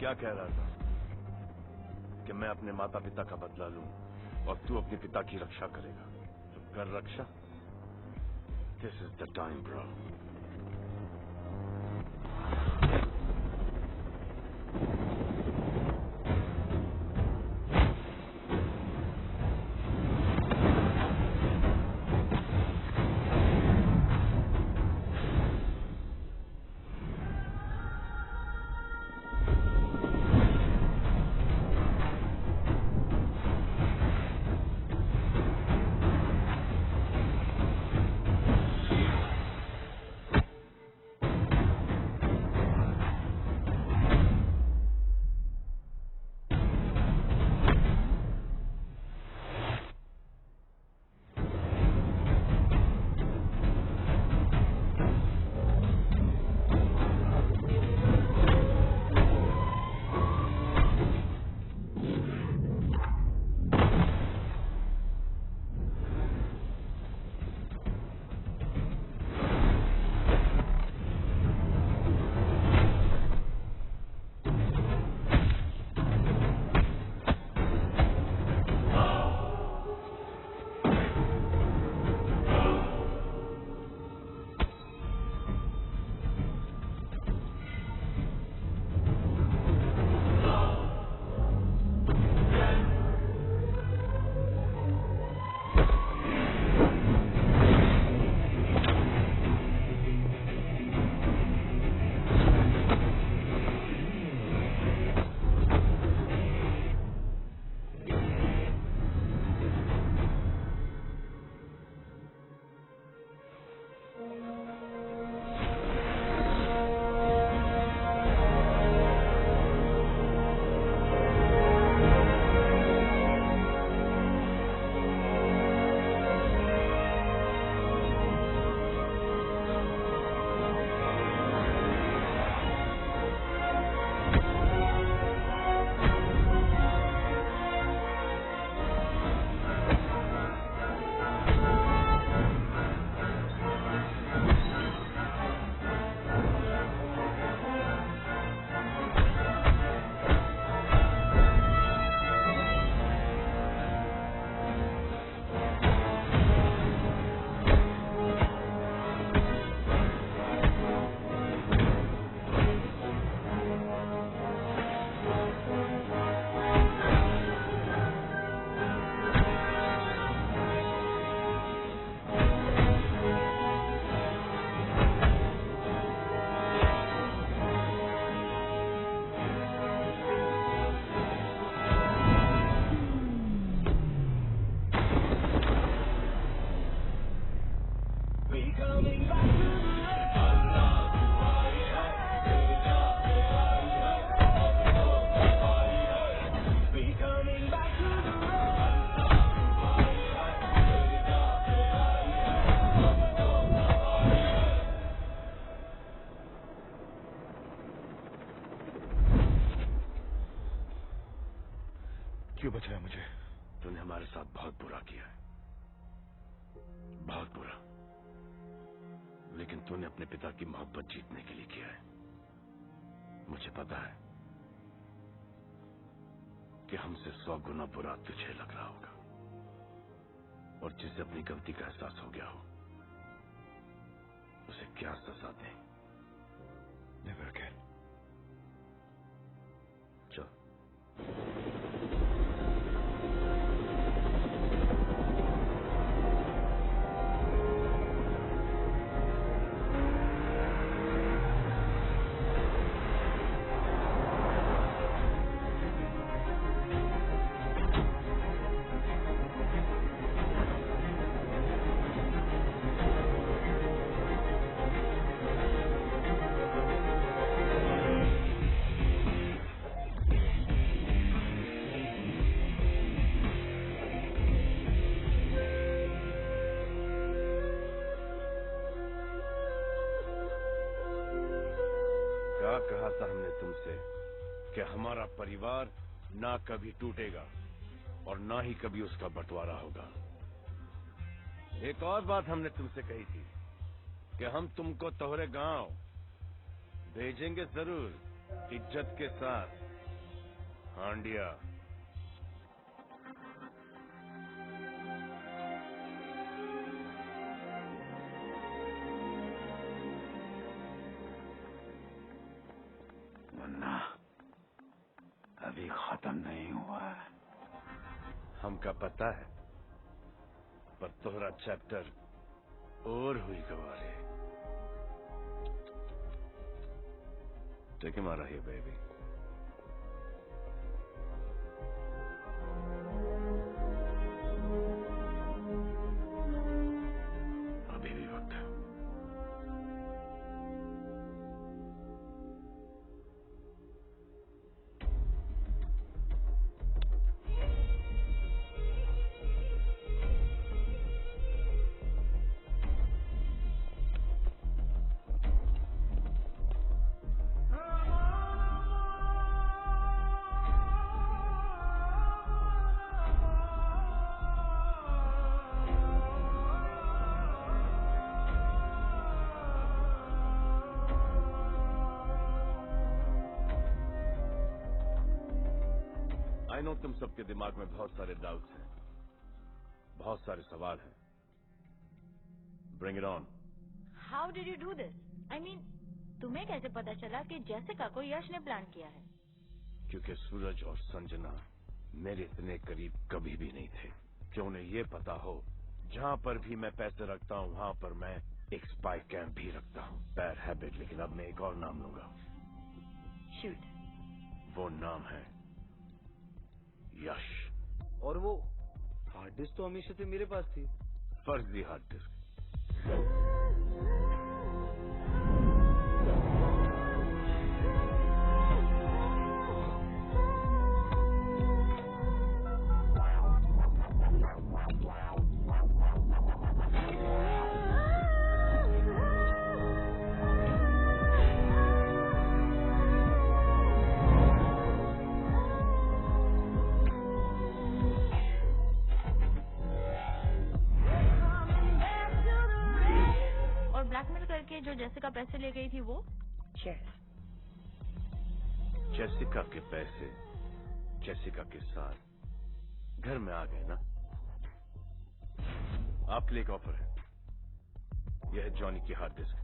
क्या कह रहा था कि मैं अपने माता पिता का बदला लूं और तू अपने पिता की रक्षा करेगा। तो कर रक्षा। This is the time bro. क्यों बचाया मुझे? तूने हमारे साथ बहुत बुरा किया है, बहुत बुरा। लेकिन तूने अपने पिता की मोहब्बत जीतने के लिए किया है। मुझे पता है कि हमसे 100 गुना बुरा तुझे लग रहा होगा, और जिसे अपनी गलती का एहसास हो गया हो उसे क्या सजा दें। Never again. चल। कहा था हमने तुमसे कि हमारा परिवार ना कभी टूटेगा और ना ही कभी उसका बंटवारा होगा। एक और बात हमने तुमसे कही थी कि हम तुमको तोहरे गांव भेजेंगे जरूर, इज्जत के साथ। हांडिया। मुन्ना, अभी खत्म नहीं हुआ है। हमका पता है, पर तोहरा चैप्टर और हुई Gaware. Take him out of here, baby. अभी भी वक्त है। आई नो तुम सबके दिमाग में बहुत सारे डाउट्स हैं, बहुत सारे सवाल हैं। Bring it on. How did you do this? I mean, तुम्हें कैसे पता चला कि जेसिका को यश ने प्लान किया है? क्योंकि सूरज और संजना मेरे इतने करीब कभी भी नहीं थे कि उन्हें ये पता हो जहां पर भी मैं पैसे रखता हूं वहां पर मैं एक स्पाई कैंप भी रखता हूं। बैड हैबिट, लेकिन अब मैं एक और नाम लूंगा। शूट। वो नाम है यश। और वो हार्ड डिस्क तो हमेशा से मेरे पास थी। फर्जी हार्ड डिस्क। जो जेसिका पैसे ले गई थी वो? जेसिका के पैसे जेसिका के साथ घर में आ गए ना। आपके लिए एक ऑफर है। यह है जॉनी की हार्ड डिस्क,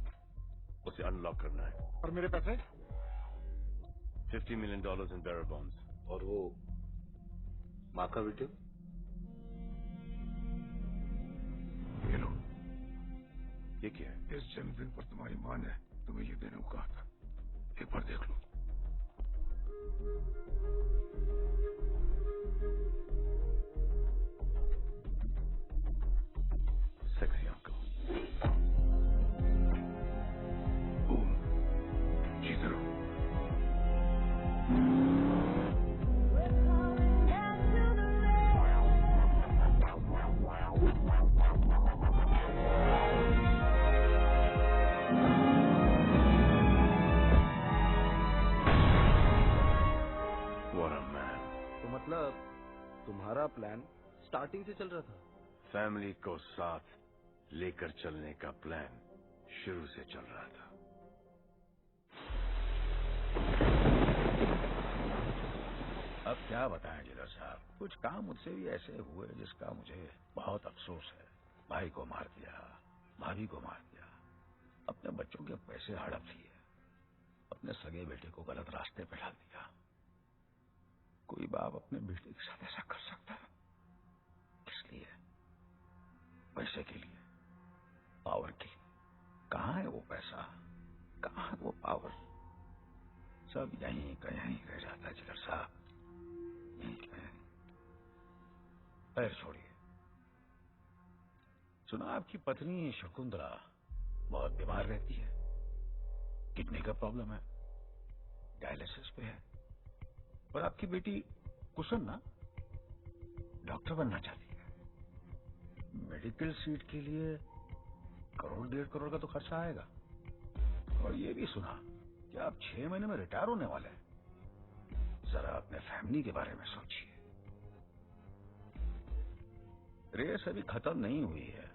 उसे अनलॉक करना है। और मेरे पैसे? $50 million इन बेरर बॉन्ड्स। और वो माँ का वीडियो? ये लो। ये क्या है? इस जन्मदिन पर तुम्हारी माँ ने तुम्हें ये देने को कहा था, एक बार देख लो। Sexy uncle. जीते रहो। मतलब तुम्हारा प्लान स्टार्टिंग से चल रहा था? फैमिली को साथ लेकर चलने का प्लान शुरू से चल रहा था। अब क्या बताएं जिलर साहब, कुछ काम मुझसे भी ऐसे हुए जिसका मुझे बहुत अफसोस है। भाई को मार दिया, भाभी को मार दिया, अपने बच्चों के पैसे हड़प लिए, अपने सगे बेटे को गलत रास्ते पे डाल दिया। कोई बाप अपने बेटे के साथ ऐसा कर सकता है? किस लिए? पैसे के लिए, पावर के लिए। कहाँ है वो पैसा, कहाँ है वो पावर? सब यहीं कहीं रह जाता है जिगर साहब, यहीं कहीं। पैर छोड़िए। सुना आपकी पत्नी शकुंतला बहुत बीमार रहती है, किडनी का प्रॉब्लम है, डायलिसिस पे है। और आपकी बेटी कुसुम ना डॉक्टर बनना चाहती है। मेडिकल सीट के लिए 1 1.5 करोड़ का तो खर्चा आएगा। और ये भी सुना कि आप 6 महीने में रिटायर होने वाले हैं। जरा अपने फैमिली के बारे में सोचिए। रेस अभी खत्म नहीं हुई है,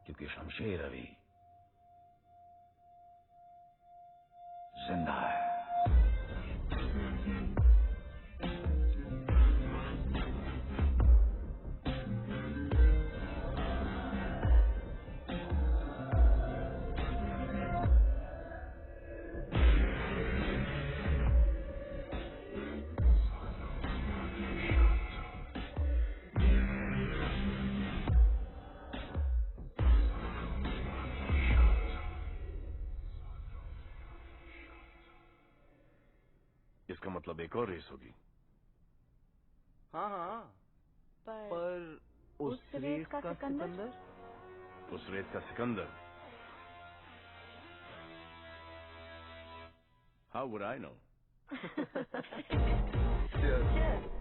क्योंकि शमशेर अभी जिंदा है। इसका मतलब एक और रेस होगी। हाँ हाँ, पर उस रेस का सिकंदर? उस रेस का Sikandar? How would I know? Cheers.